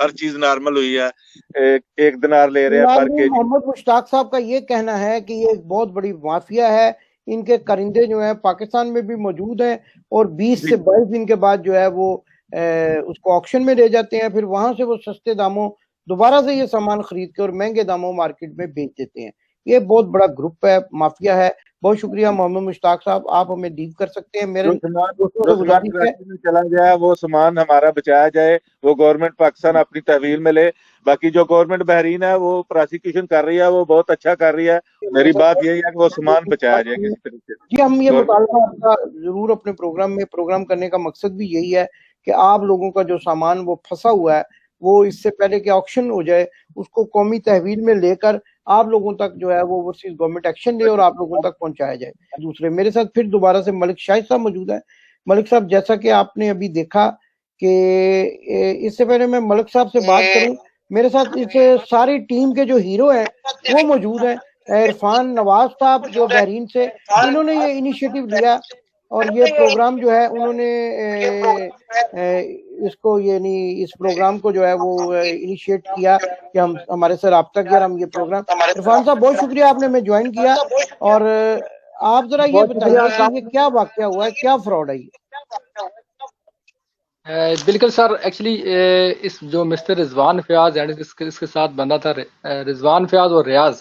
ہر چیز normal ہوئی ہے. ایک دینار لے رہے ہیں پر کے جی. محمد مشتاق صاحب کا یہ کہنا ہے کہ یہ ایک بہت بڑی مافیا ہے, ان کے کرندے جو ہیں پاکستان میں بھی موجود ہیں اور 20 سے 22 دن کے بعد جو ہے وہ اس کو آکشن میں لے جاتے ہیں, پھر وہاں سے وہ سستے داموں دوبارہ سے یہ سامان خرید کے اور مہنگے داموں مارکیٹ میں بیچ دیتے ہیں. یہ بہت بڑا گروپ ہے, مافیا ہے. بہت شکریہ محمد مشتاق صاحب, آپ ہمیں ڈیل کر سکتے ہیں. میرے چلا جائے وہ سامان ہمارا بچایا جائے, وہ گورنمنٹ پاکستان اپنی تحویل میں لے. باقی جو گورنمنٹ بحرین ہے وہ پروسیکیوشن کر رہی ہے, وہ بہت اچھا کر رہی ہے. میری بات یہی ہے کہ وہ سامان بچایا جائے کسی طریقے سے. جی, ہم یہ مطالبہ آپ کا ضرور اپنے پروگرام میں پروگرام کرنے کا مقصد بھی یہی ہے کہ آپ لوگوں کا جو سامان وہ پھنسا ہوا ہے وہ اس سے پہلے کہ آکشن ہو جائے اس کو قومی تحویل میں لے کر آپ لوگوں تک جو ہے وہ اوورسیز گورنمنٹ ایکشن لے اور آپ لوگوں تک پہنچایا جائے. دوسرے میرے ساتھ پھر دوبارہ سے ملک شاہد صاحب موجود ہیں. ملک صاحب, جیسا کہ آپ نے ابھی دیکھا کہ اس سے پہلے میں ملک صاحب سے بات کروں, میرے ساتھ اس ساری ٹیم کے جو ہیرو ہیں وہ موجود ہیں. عرفان نواز صاحب جو بحرین سے, انہوں نے یہ انیشیٹو لیا اور یہ پروگرام جو ہے انہوں نے اس کو یعنی اس پروگرام کو جو ہے وہ انیشیٹ کیا کہ ہم ہمارے سے رابطہ کیا اور ہم یہ پروگرام. عرفان صاحب بہت شکریہ, آپ نے ہمیں جوائن کیا. اور آپ ذرا یہ بتائیے کہ یہ کیا واقعہ ہوا ہے, کیا فراڈ ہے یہ؟ بالکل سر, ایکچولی اس جو مسٹر رضوان فیاض اینڈ اس کے ساتھ بندہ تھا رضوان فیاض اور ریاض,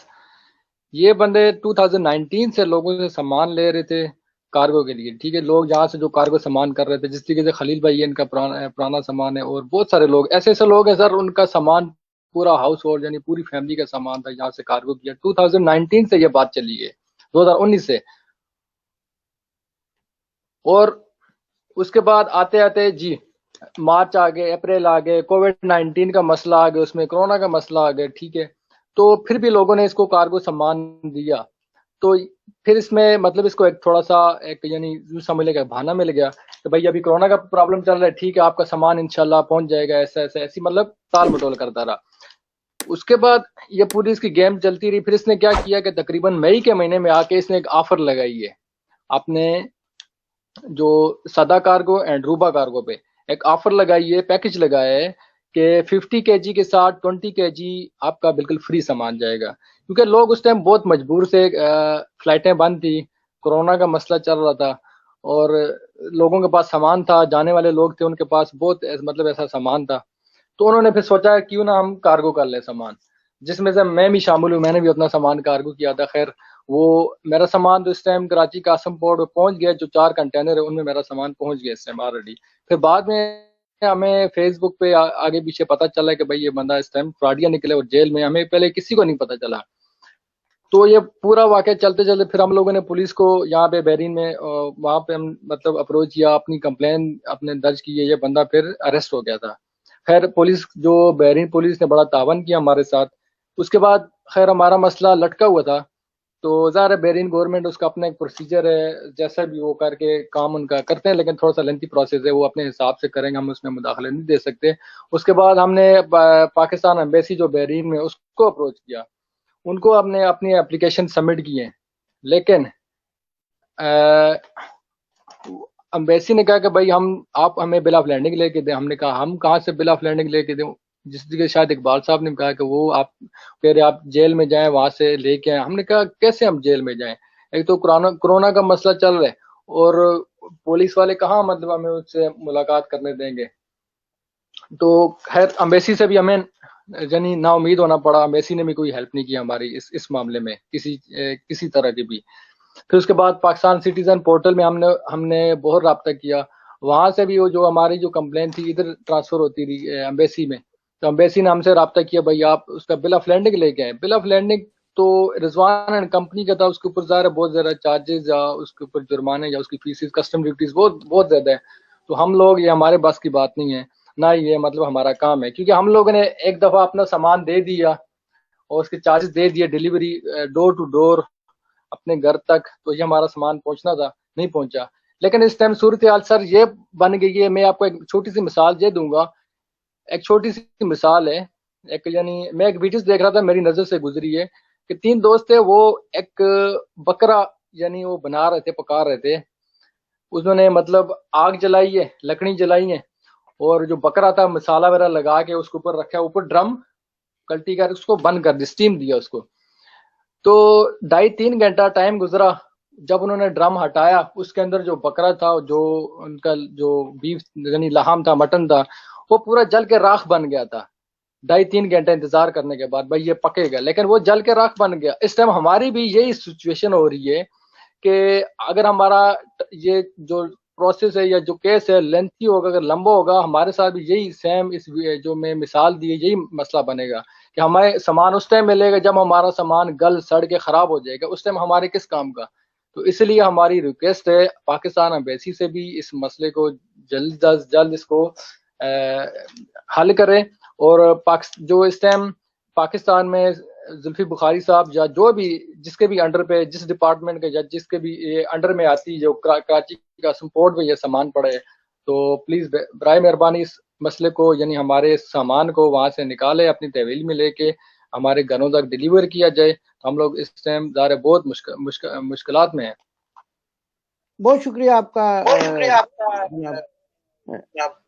یہ بندے 2019 سے لوگوں سے سامان لے رہے تھے کارگو کے لیے. ٹھیک ہے, لوگ یہاں سے جو کارگو سامان کر رہے تھے, جس طریقے سے خلیل بھائی ان کا پرانا سامان ہے اور بہت سارے لوگ ایسے لوگ ہیں سر, ان کا سامان پورا ہاؤس ہولڈ یعنی پوری فیملی کا سامان تھا یہاں سے کارگو کیا. 2019 سے یہ بات چلی ہے, 2019 سے. اور اس کے بعد آتے آتے جی مارچ آ گئے, اپریل آ گئے, کووڈ-19 کا مسئلہ آ گیا, اس میں کرونا کا مسئلہ آ گیا. ٹھیک ہے, تو پھر بھی لوگوں نے اس کو کارگو سامان دیا. تو پھر اس میں مطلب اس کو ایک تھوڑا سا ایک یعنی یوں سمجھ لے گا بہانہ مل گیا کہ بھائی ابھی کرونا کا پرابلم چل رہا ہے, ٹھیک ہے آپ کا سامان انشاءاللہ پہنچ جائے گا, ایسی مطلب تال مٹول کرتا رہا. اس کے بعد یہ پوری اس کی گیم چلتی رہی. پھر اس نے کیا کیا کہ تقریباً مئی کے مہینے میں آ کے اس نے ایک آفر لگائی ہے اپنے جو سدا کارگو اینڈ روبا کارگو پہ, ایک آفر لگائی ہے, پیکج لگایا ہے کہ 50 kg کے ساتھ 20 kg آپ کا بالکل فری سامان جائے گا. کیونکہ لوگ اس ٹائم بہت مجبور سے, فلائٹیں بند تھی, کورونا کا مسئلہ چل رہا تھا اور لوگوں کے پاس سامان تھا, جانے والے لوگ تھے ان کے پاس بہت مطلب ایسا سامان تھا. تو انہوں نے پھر سوچا کیوں نہ ہم کارگو کر لیں سامان, جس میں سے میں بھی شامل ہوں. میں نے بھی اپنا سامان کارگو کیا تھا. خیر وہ میرا سامان تو اس ٹائم کراچی قاسم پورٹ پہ پہنچ گیا, جو 4 کنٹینر ہے ان میں میرا سامان پہنچ گیا اس ٹائم آلریڈی. پھر بعد میں ہمیں فیس بک پہ آگے پیچھے پتہ چلا کہ بھائی یہ بندہ اس ٹائم فراڈیا نکلے اور جیل میں, ہمیں پہلے کسی کو نہیں پتہ چلا. تو یہ پورا واقعہ چلتے چلتے پھر ہم لوگوں نے پولیس کو یہاں پہ بحرین میں وہاں پہ ہم مطلب اپروچ کیا, اپنی کمپلین اپنے درج کی, یہ بندہ پھر اریسٹ ہو گیا تھا. خیر پولیس جو بحرین پولیس نے بڑا تعاون کیا ہمارے ساتھ. اس کے بعد خیر ہمارا مسئلہ لٹکا ہوا تھا, تو ظاہر ہے بحرین گورنمنٹ اس کا اپنا ایک پروسیجر ہے, جیسا بھی وہ کر کے کام ان کا کرتے ہیں, لیکن تھوڑا سا لینتھی پروسیس ہے, وہ اپنے حساب سے کریں گے, ہم اس میں مداخلت نہیں دے سکتے. اس کے بعد ہم نے پاکستان ایمبیسی جو بحرین میں اس کو اپروچ کیا, ان کو ہم نے اپنی اپلیکیشن سبمٹ کی ہیں, لیکن ایمبیسی نے کہا کہ بھائی آپ ہمیں بل آف لینڈنگ لے کے دیں. ہم نے کہا ہم کہاں سے بل آف لینڈنگ لے کے دیں, جس طریقے شاید اقبال صاحب نے کہا کہ وہ آپ پھر آپ جیل میں جائیں وہاں سے لے کے آئیں. ہم نے کہا کیسے ہم جیل میں جائیں, ایک تو کرونا کا مسئلہ چل رہا ہے اور پولیس والے کہاں مطلب ہمیں اس سے ملاقات کرنے دیں گے. تو خیر ایمبیسی سے بھی ہمیں یعنی نا امید ہونا پڑا. ایمبیسی نے بھی کوئی ہیلپ نہیں کی ہماری اس معاملے میں کسی طرح کی بھی. پھر اس کے بعد پاکستان سٹیزن پورٹل میں ہم نے بہت رابطہ کیا, وہاں سے بھی وہ جو ہماری جو کمپلین تھی ادھر ٹرانسفر ہوتی رہی ایمبیسی میں. تو ایمبیسی نے ہم سے رابطہ کیا بھائی آپ اس کا بل آف لینڈنگ لے کے آئیں. بل آف لینڈنگ تو رضوان اینڈ کمپنی کا تھا, اس کے اوپر ظاہر بہت زیادہ چارجز یا اس کے اوپر جرمانے یا اس کی فیسز کسٹم ڈیوٹیز بہت زیادہ ہے. تو ہم لوگ یہ ہمارے بس کی بات نہیں ہے, نہ یہ مطلب ہمارا کام ہے, کیونکہ ہم لوگوں نے ایک دفعہ اپنا سامان دے دیا اور اس کے چارجز دے دیے, ڈیلیوری ڈور ٹو ڈور اپنے گھر تک, تو یہ ہمارا سامان پہنچنا تھا, نہیں پہنچا. لیکن اس ٹائم صورتحال سر یہ بن گئی ہے, میں آپ کو ایک چھوٹی سی مثال دے دوں گا. ایک چھوٹی سی مثال ہے, ایک یعنی میں ایک ویڈیوز دیکھ رہا تھا, میری نظر سے گزری ہے کہ 3 دوست تھے, وہ ایک بکرا یعنی وہ بنا رہے تھے, پکا رہے تھے. انہوں نے مطلب آگ جلائی ہے, لکڑی جلائی ہے اور جو بکرا تھا مسالہ وغیرہ لگا کے اس کے اوپر رکھا, اوپر ڈرم کلٹی کر اس کو بند کر دی, اسٹیم دیا اس کو. تو 2.5-3 گھنٹہ ٹائم گزرا. جب انہوں نے ڈرم ہٹایا, اس کے اندر جو بکرا تھا, جو ان کا جو بیف یعنی لحم تھا, مٹن تھا, وہ پورا جل کے راکھ بن گیا تھا. 2.5-3 گھنٹے انتظار کرنے کے بعد بھائی یہ پکے گا, لیکن وہ جل کے راکھ بن گیا. اس ٹائم ہماری بھی یہی سچویشن ہو رہی ہے کہ اگر ہمارا یہ جو پروسیس ہے یا جو کیس ہے لینتھی ہوگا, اگر لمبا ہوگا, ہمارے ساتھ بھی یہی سیم اس جو میں مثال دی ہے یہی مسئلہ بنے گا کہ ہمیں سامان اس ٹائم ملے گا جب ہمارا سامان گل سڑ کے خراب ہو جائے گا. اس ٹائم ہمارے کس کام کا؟ تو اس لیے ہماری ریکویسٹ ہے پاکستان ایمبیسی سے بھی اس مسئلے کو جلد از جلد اس کو حل کرے. اور جو اس ٹائم پاکستان میں زلفی بخاری صاحب یا جو بھی جس کے بھی انڈر پہ, جس ڈپارٹمنٹ کے یا جس کے بھی انڈر میں آتی, جو کراچی کا سپورٹ پہ یہ سامان پڑے, تو پلیز برائے مہربانی اس مسئلے کو یعنی ہمارے سامان کو وہاں سے نکالے, اپنی تحویل میں لے کے ہمارے گھروں تک ڈیلیور کیا جائے. ہم لوگ اس ٹائم ظاہر بہت مشکلات میں ہیں. بہت شکریہ آپ کا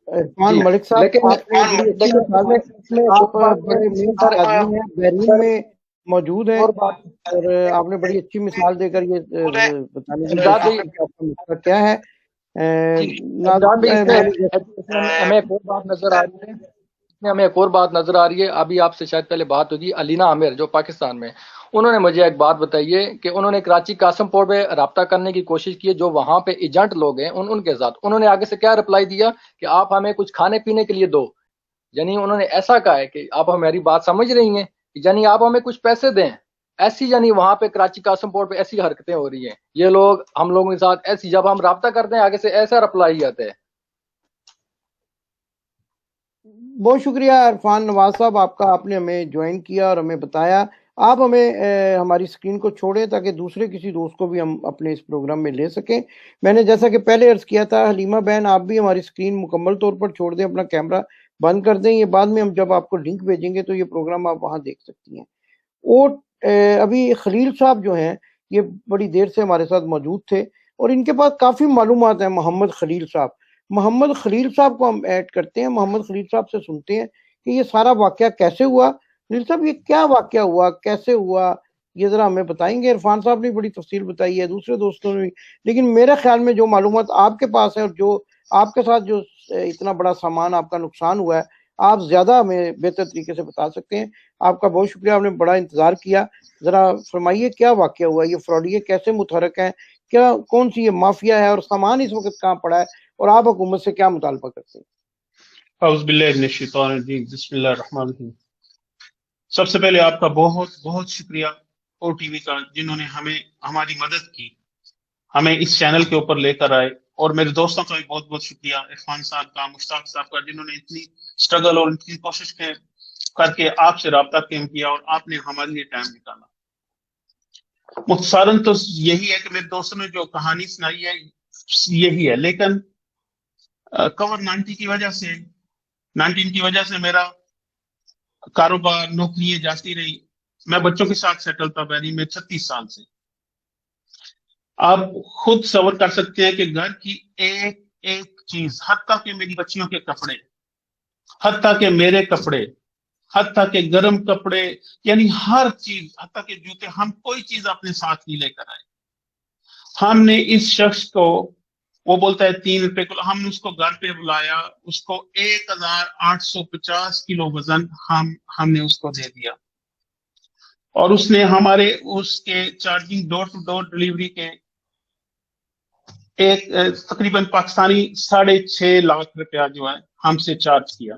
عرفان ملک صاحب. لیکن آپ نے بڑی اچھی مثال ہے, اس میں آپ بڑے محنت آدمی ہیں, بحرین میں موجود ہیں, اور آپ نے بڑی اچھی مثال دے کر یہ بتانے کی کوشش کی کہ آپ کا مسئلہ کیا ہے. ہمیں ایک اور بات نظر آ رہی ہے, ہمیں ایک اور بات نظر آ رہی ہے. ابھی آپ سے شاید پہلے بات ہوگی, علینا عامر جو پاکستان میں, انہوں نے مجھے ایک بات بتائی ہے کہ انہوں نے کراچی قاسم پور پہ رابطہ کرنے کی کوشش کی ہے, جو وہاں پہ ایجنٹ لوگ ہیں ان کے ساتھ. انہوں نے آگے سے کیا رپلائی دیا کہ آپ ہمیں کچھ کھانے پینے کے لیے دو. یعنی انہوں نے ایسا کہا ہے کہ آپ ہماری بات سمجھ رہی ہیں, یعنی آپ ہمیں کچھ پیسے دیں. ایسی یعنی وہاں پہ کراچی قاسم پور پہ ایسی حرکتیں ہو رہی ہیں. یہ لوگ ہم لوگوں کے ساتھ ایسی, جب ہم رابطہ کرتے ہیں آگے سے ایسا رپلائی آتا ہے. بہت شکریہ عرفان نواز صاحب آپ کا, آپ نے ہمیں جوائن کیا اور ہمیں بتایا. آپ ہمیں ہماری اسکرین کو چھوڑیں تاکہ دوسرے کسی دوست کو بھی ہم اپنے اس پروگرام میں لے سکیں. میں نے جیسا کہ پہلے عرض کیا تھا, حلیمہ بہن آپ بھی ہماری اسکرین مکمل طور پر چھوڑ دیں, اپنا کیمرہ بند کر دیں. یہ بعد میں ہم جب آپ کو لنک بھیجیں گے تو یہ پروگرام آپ وہاں دیکھ سکتی ہیں. اور ابھی خلیل صاحب جو ہیں یہ بڑی دیر سے ہمارے ساتھ موجود تھے اور ان کے پاس کافی معلومات ہیں. محمد خلیل صاحب کو ہم ایڈ کرتے ہیں. محمد خلیل صاحب سے سنتے ہیں کہ یہ سارا واقعہ کیسے ہوا. خلیل صاحب یہ کیا واقعہ ہوا, کیسے ہوا, یہ ذرا ہمیں بتائیں گے. عرفان صاحب نے بڑی تفصیل بتائی ہے, دوسرے دوستوں نے بھی, لیکن میرے خیال میں جو معلومات آپ کے پاس ہیں اور جو آپ کے ساتھ جو اتنا بڑا سامان آپ کا نقصان ہوا ہے, آپ زیادہ ہمیں بہتر طریقے سے بتا سکتے ہیں. آپ کا بہت شکریہ, آپ نے بڑا انتظار کیا. ذرا فرمائیے کیا واقعہ ہوا, یہ فراڈیے کیسے متحرک ہیں, کیا کون سی یہ مافیا ہے, اور سامان اس وقت کہاں پڑا ہے, اور آپ حکومت سے کیا مطالبہ کرتے ہیں؟ اعوذ باللہ من الشیطان الرجیم, بسم اللہ الرحمن الرحیم. سب سے پہلے آپ کا بہت بہت شکریہ او ٹی وی کا, جنہوں نے ہماری مدد کی, ہمیں اس چینل کے اوپر لے کر آئے. اور میرے دوستوں کا بھی بہت بہت شکریہ, عرفان صاحب کا, مشتاق صاحب کا, جنہوں نے اتنی اسٹرگل اور اتنی کوشش کر کے آپ سے رابطہ قائم کیا اور آپ نے ہمارے لیے ٹائم نکالا. مختصراً تو یہی ہے کہ میرے دوستوں نے جو کہانی سنائی ہے یہی ہے, لیکن کووڈ 19 کی وجہ سے میرا کاروبار, نوکریاں جاتی رہی. میں بچوں کے ساتھ سیٹل تھا بحرین میں 36 سال سے. آپ خود تصور کر سکتے ہیں کہ گھر کی ایک ایک چیز, حتیٰ کہ میری بچیوں کے کپڑے, حتیٰ کہ میرے کپڑے, حتیٰ کہ گرم کپڑے, یعنی ہر چیز, حتیٰ کہ جوتے, ہم کوئی چیز اپنے ساتھ نہیں لے کر آئے. ہم نے اس شخص کو, وہ بولتا ہے 3 روپے کلو, ہم نے اس کو گھر پہ بلایا, اس کو 1850 کلو وزن ہم نے اس کو دے دیا, اور اس نے ہمارے اس کے charging door to door delivery کے ایک تقریباً پاکستانی 6.5 لاکھ روپیہ جو ہے ہم سے چارج کیا.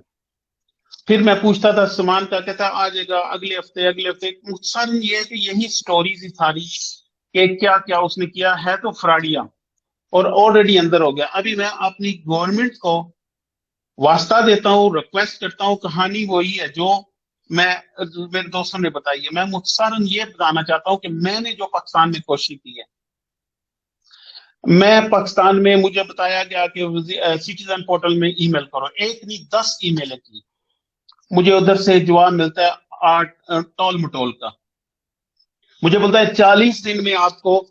پھر میں پوچھتا تھا سامان کا, کہتا آ جائے گا اگلے ہفتے. مختصر یہ ہے کہ یہی سٹوریز ہی ساری کہ کیا کیا اس نے کیا ہے, تو فراڈیا, اور آلریڈی اندر ہو گیا. ابھی میں اپنی گورنمنٹ کو واسطہ دیتا ہوں, ریکویسٹ کرتا ہوں, کہانی وہی ہے جو میرے دوستوں نے بتائی ہے. میں مختصراً یہ بتانا چاہتا ہوں کہ میں نے جو پاکستان میں کوشش کی ہے, میں پاکستان میں, مجھے بتایا گیا کہ سٹیزن پورٹل میں ای میل کرو, ایک نہیں 10 ای میلیں کی. مجھے ادھر سے جواب ملتا ہے ٹول مٹول کا, مجھے بولتا ہے 40 دن میں آپ کو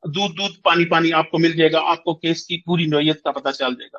دودھ پانی آپ کو مل جائے گا, آپ کو کیس کی پوری نوعیت کا پتہ چل جائے گا.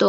تو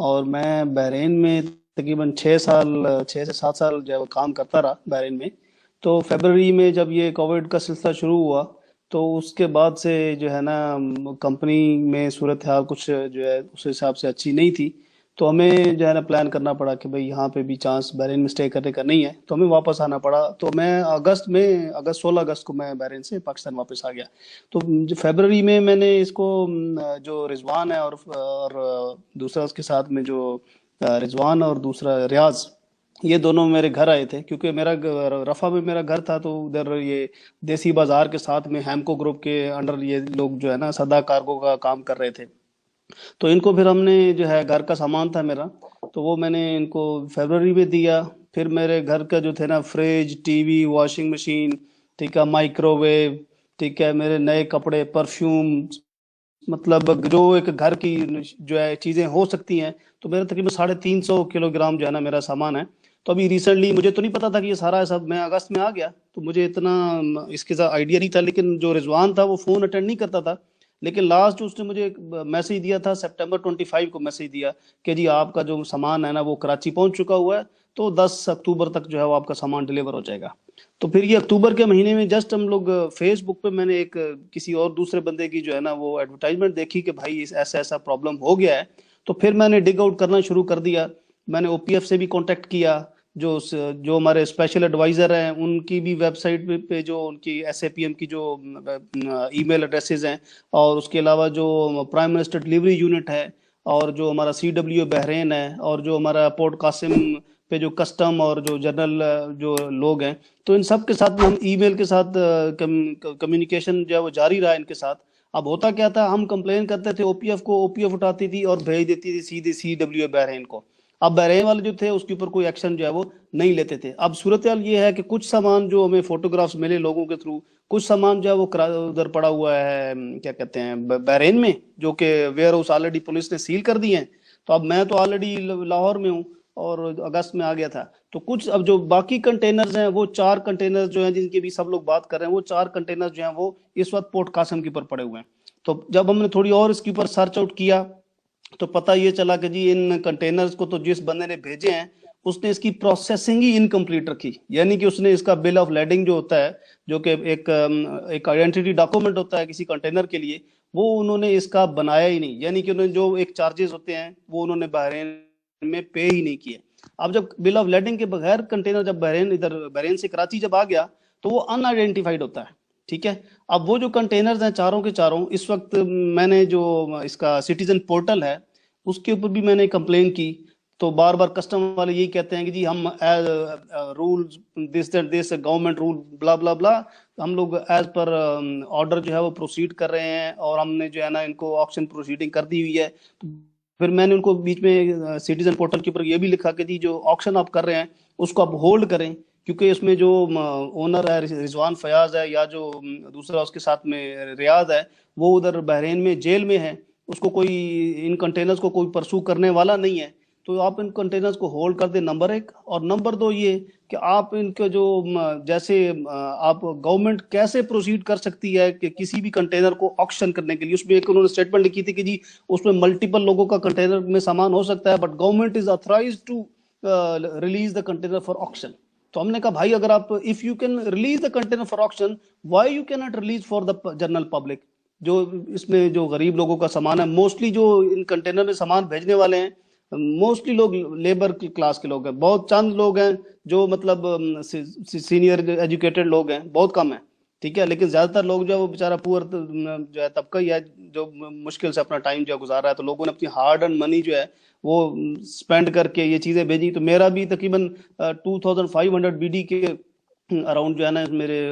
اور میں بحرین میں تقریباً 6 سے 7 سال جو ہے وہ کام کرتا رہا بحرین میں. تو فیبرری میں جب یہ کووڈ کا سلسلہ شروع ہوا تو اس کے بعد سے جو ہے نا کمپنی میں صورتحال کچھ جو ہے اس حساب سے اچھی نہیں تھی. تو ہمیں جو ہے نا پلان کرنا پڑا کہ بھئی یہاں پہ بھی چانس بحرین میں سٹے کرنے کا نہیں ہے, تو ہمیں واپس آنا پڑا. تو میں 16 اگست کو میں بحرین سے پاکستان واپس آ گیا. تو فیبرری میں نے اس کو جو رضوان ہے اور دوسرا اس کے ساتھ میں جو رضوان اور دوسرا ریاض, یہ دونوں میرے گھر آئے تھے کیونکہ میرا رفح میں میرا گھر تھا. تو ادھر یہ دیسی بازار کے ساتھ میں ہیمکو گروپ کے انڈر یہ لوگ جو ہے نا صدا کارگو کا کام کر رہے تھے. تو ان کو پھر ہم نے جو ہے گھر کا سامان تھا میرا, تو وہ میں نے ان کو فیبرری میں دیا. پھر میرے گھر کا جو تھے نا fridge, T V, washing machine, ٹھیک ہے, مائکرو ویو, ٹھیک ہے, میرے نئے کپڑے, پرفیوم, مطلب جو ایک گھر کی جو ہے چیزیں ہو سکتی ہیں, تو میرا تقریباً 350 کلو گرام جو ہے نا میرا سامان ہے. تو ابھی ریسنٹلی مجھے تو نہیں پتا تھا کہ یہ سارا سب, میں اگست میں آ گیا تو مجھے اتنا اس کے ساتھ آئیڈیا نہیں تھا. لیکن جو رضوان تھا وہ فون اٹینڈ نہیں کرتا تھا, لیکن لاسٹ اس نے مجھے ایک میسج دیا تھا سپٹمبر 25 کو میسج دیا کہ جی آپ کا جو سامان ہے نا وہ کراچی پہنچ چکا ہوا ہے, تو 10 اکتوبر تک جو ہے وہ آپ کا سامان ڈیلیور ہو جائے گا. تو پھر یہ اکتوبر کے مہینے میں جسٹ ہم لوگ فیس بک پہ میں نے ایک کسی اور دوسرے بندے کی جو ہے نا وہ ایڈورٹائزمنٹ دیکھی کہ بھائی ایسا پرابلم ہو گیا ہے. تو پھر میں نے ڈگ آؤٹ کرنا شروع کر دیا. میں نے او پی ایف سے بھی کانٹیکٹ کیا, جو ہمارے اسپیشل ایڈوائزر ہیں ان کی بھی ویب سائٹ پہ جو ان کی ایس اے پی ایم کی جو ای میل ایڈریسز ہیں, اور اس کے علاوہ جو پرائم منسٹر ڈلیوری یونٹ ہے, اور جو ہمارا CW بحرین ہے, اور جو ہمارا پورٹ قاسم پہ جو کسٹم اور جو جنرل جو لوگ ہیں, تو ان سب کے ساتھ ہم ای میل کے ساتھ کمیونیکیشن جو ہے وہ جاری رہا ان کے ساتھ. اب ہوتا کیا تھا, ہم کمپلین کرتے تھے او پی ایف اٹھاتی تھی اور بھیج دیتی تھی سیدھے CW بحرین کو. اب بحرین والے جو تھے اس کے اوپر کوئی ایکشن جو ہے وہ نہیں لیتے تھے. اب صورتحال یہ ہے کہ کچھ سامان جو ہمیں فوٹوگرافس ملے لوگوں کے تھرو, کچھ سامان جو ہے وہ ادھر پڑا ہوا ہے کیا کہتے ہیں بحرین میں, جو کہ ویئر ہاؤس آلریڈی پولیس نے سیل کر دی ہیں. تو اب میں تو آلریڈی لاہور میں ہوں اور اگست میں آ گیا تھا. تو کچھ اب جو باقی کنٹینرز ہیں وہ 4 کنٹینرز جو ہیں جن کی بھی سب لوگ بات کر رہے ہیں, وہ 4 کنٹینرز جو ہیں وہ اس وقت پورٹ قاسم کے اوپر پڑے ہوئے ہیں. تو جب ہم نے تھوڑی اور اس کے اوپر سرچ آؤٹ کیا تو پتہ یہ چلا کہ جی ان کنٹینرز کو تو جس بندے نے بھیجے ہیں اس نے اس کی پروسیسنگ ہی انکمپلیٹ رکھی. یعنی کہ اس نے اس کا بل آف لیڈنگ جو ہوتا ہے, جو کہ ایک آئیڈینٹی ڈاکومنٹ ہوتا ہے کسی کنٹینر کے لیے, وہ انہوں نے اس کا بنایا ہی نہیں. یعنی کہ انہوں نے جو ایک چارجز ہوتے ہیں وہ انہوں نے بحرین میں پے ہی نہیں کیے. اب جب بل آف لیڈنگ کے بغیر کنٹینر جب بحرین سے کراچی جب آ گیا تو وہ ان آئیڈینٹیفائڈ ہوتا ہے. ٹھیک ہے, اب وہ جو کنٹینرز ہیں چاروں کے چاروں, اس وقت میں نے جو اس کا سٹیزن پورٹل ہے اس کے اوپر بھی میں نے کمپلین کی. تو بار بار کسٹم والے یہی کہتے ہیں کہ جی ہم رولز دس گورنمنٹ رول بلا بلا بلا, ہم لوگ ایز پر آرڈر جو ہے وہ پروسیڈ کر رہے ہیں, اور ہم نے جو ہے نا ان کو آکشن پروسیڈنگ کر دی ہوئی ہے. پھر میں نے ان کو بیچ میں سٹیزن پورٹل کے اوپر یہ بھی لکھا کہ جی جو آکشن آپ کر رہے ہیں اس کو آپ ہولڈ کریں, کیونکہ اس میں جو اونر ہے رضوان فیاض ہے یا جو دوسرا اس کے ساتھ میں ریاض ہے, وہ ادھر بحرین میں جیل میں ہے. اس کو کوئی ان کنٹینرز کو کوئی پرسو کرنے والا نہیں ہے. تو آپ ان کنٹینرز کو ہولڈ کر دیں, نمبر 1. اور نمبر 2 یہ کہ آپ ان کے جو جیسے آپ گورنمنٹ کیسے پروسیڈ کر سکتی ہے کہ کسی بھی کنٹینر کو آکشن کرنے کے لیے, اس میں ایک انہوں نے اسٹیٹمنٹ لکھی تھی کہ جی اس میں ملٹیپل لوگوں کا کنٹینر میں سامان ہو سکتا ہے, but government is authorised to release the container for auction. تو ہم نے کہا بھائی اگر آپ if you can release the container for auction, why you can not release for the general public. جو اس میں جو غریب لوگوں کا سامان ہے, موسٹلی جو ان کنٹینر میں سامان بھیجنے والے ہیں موسٹلی لوگ لیبر کلاس کے لوگ ہیں. بہت چند لوگ ہیں جو مطلب سینئر ایجوکیٹڈ لوگ ہیں, بہت کم ہیں. ٹھیک ہے, لیکن زیادہ تر لوگ جو ہے وہ بیچارہ پور جو ہے طبقہ ہی ہے جو مشکل سے اپنا ٹائم جو گزار رہا ہے. تو لوگوں نے اپنی ہارڈ ارن منی جو ہے وہ اسپینڈ کر کے یہ چیزیں بھیجی. تو میرا بھی تقریباً 2500 BD کے اراؤنڈ جو ہے نا میرے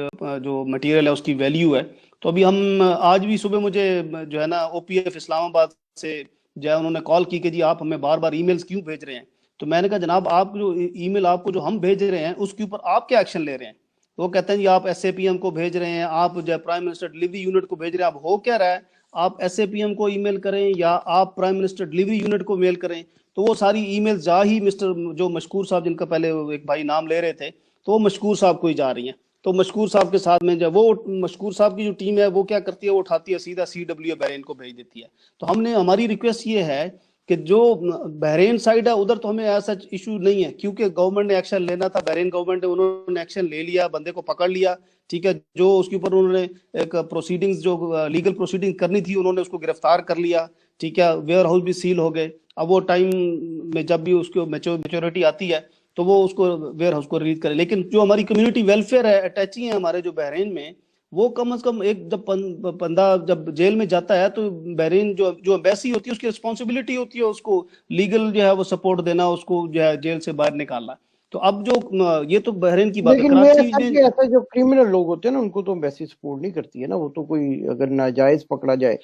جو مٹیریل ہے اس کی ویلیو ہے. تو ابھی ہم آج بھی صبح مجھے جو ہے نا OPF اسلام آباد سے جو ہے انہوں نے کال کی کہ جی آپ ہمیں بار بار ای میلز کیوں بھیج رہے ہیں. تو میں نے کہا جناب آپ جو ای میل آپ کو جو ہم بھیج رہے ہیں اس کے اوپر آپ کیا ایکشن لے رہے ہیں. وہ کہتے ہیں جی آپ SAPM کو بھیج رہے ہیں, آپ جو ہے پرائم منسٹر ڈلیوری یونٹ کو بھیج رہے ہیں. اب ہو کیا رہا ہے, آپ SAPM کو ای میل کریں یا آپ پرائم منسٹر ڈلیوری یونٹ کو میل کریں, تو وہ ساری ای میل جا ہی مسٹر جو مشکور صاحب جن کا پہلے ایک بھائی نام لے رہے تھے, تو وہ مشکور صاحب کو ہی جا رہی ہیں. تو مشکور صاحب کے ساتھ میں جب وہ مشکور صاحب کی جو ٹیم ہے وہ کیا کرتی ہے, وہ اٹھاتی ہے سیدھا CW بحرین کو بھیج دیتی ہے. تو ہم نے ہماری ریکویسٹ یہ ہے کہ جو بحرین سائڈ ہے ادھر تو ہمیں ایسا ایشو نہیں ہے، کیونکہ گورنمنٹ نے ایکشن لینا تھا، بحرین گورنمنٹ نے انہوں نے ایکشن لے لیا، بندے کو پکڑ لیا، ٹھیک ہے، جو اس کے اوپر انہوں نے ایک پروسیڈنگز جو لیگل پروسیڈنگ کرنی تھی انہوں نے اس کو گرفتار کر لیا، ٹھیک ہے، ویئر ہاؤس بھی سیل ہو گئے۔ اب وہ ٹائم میں جب بھی اس کو میچورٹی آتی ہے تو وہ اس کو ویئر ہاؤس کو ریلیز کرے، لیکن جو ہماری کمیونٹی ویلفیئر ہے اٹیچی ہیں ہمارے جو بحرین میں، وہ کم از کم ایک جب بندہ جب جیل میں جاتا ہے تو بحرین جو ایمبیسی ہوتی ہے اس کی رسپانسبلٹی ہوتی ہے اس کو لیگل جو ہے وہ سپورٹ دینا، اس کو جو ہے جیل سے باہر نکالنا۔ تو اب جو یہ تو بحرین کی بات ہے، لیکن میرے کراچی خیال میں کہ ایسا جو کرمنل لوگ ہوتے ہیں نا ان کو تو ایمبیسی سپورٹ نہیں کرتی ہے نا، وہ تو کوئی اگر ناجائز پکڑا جائے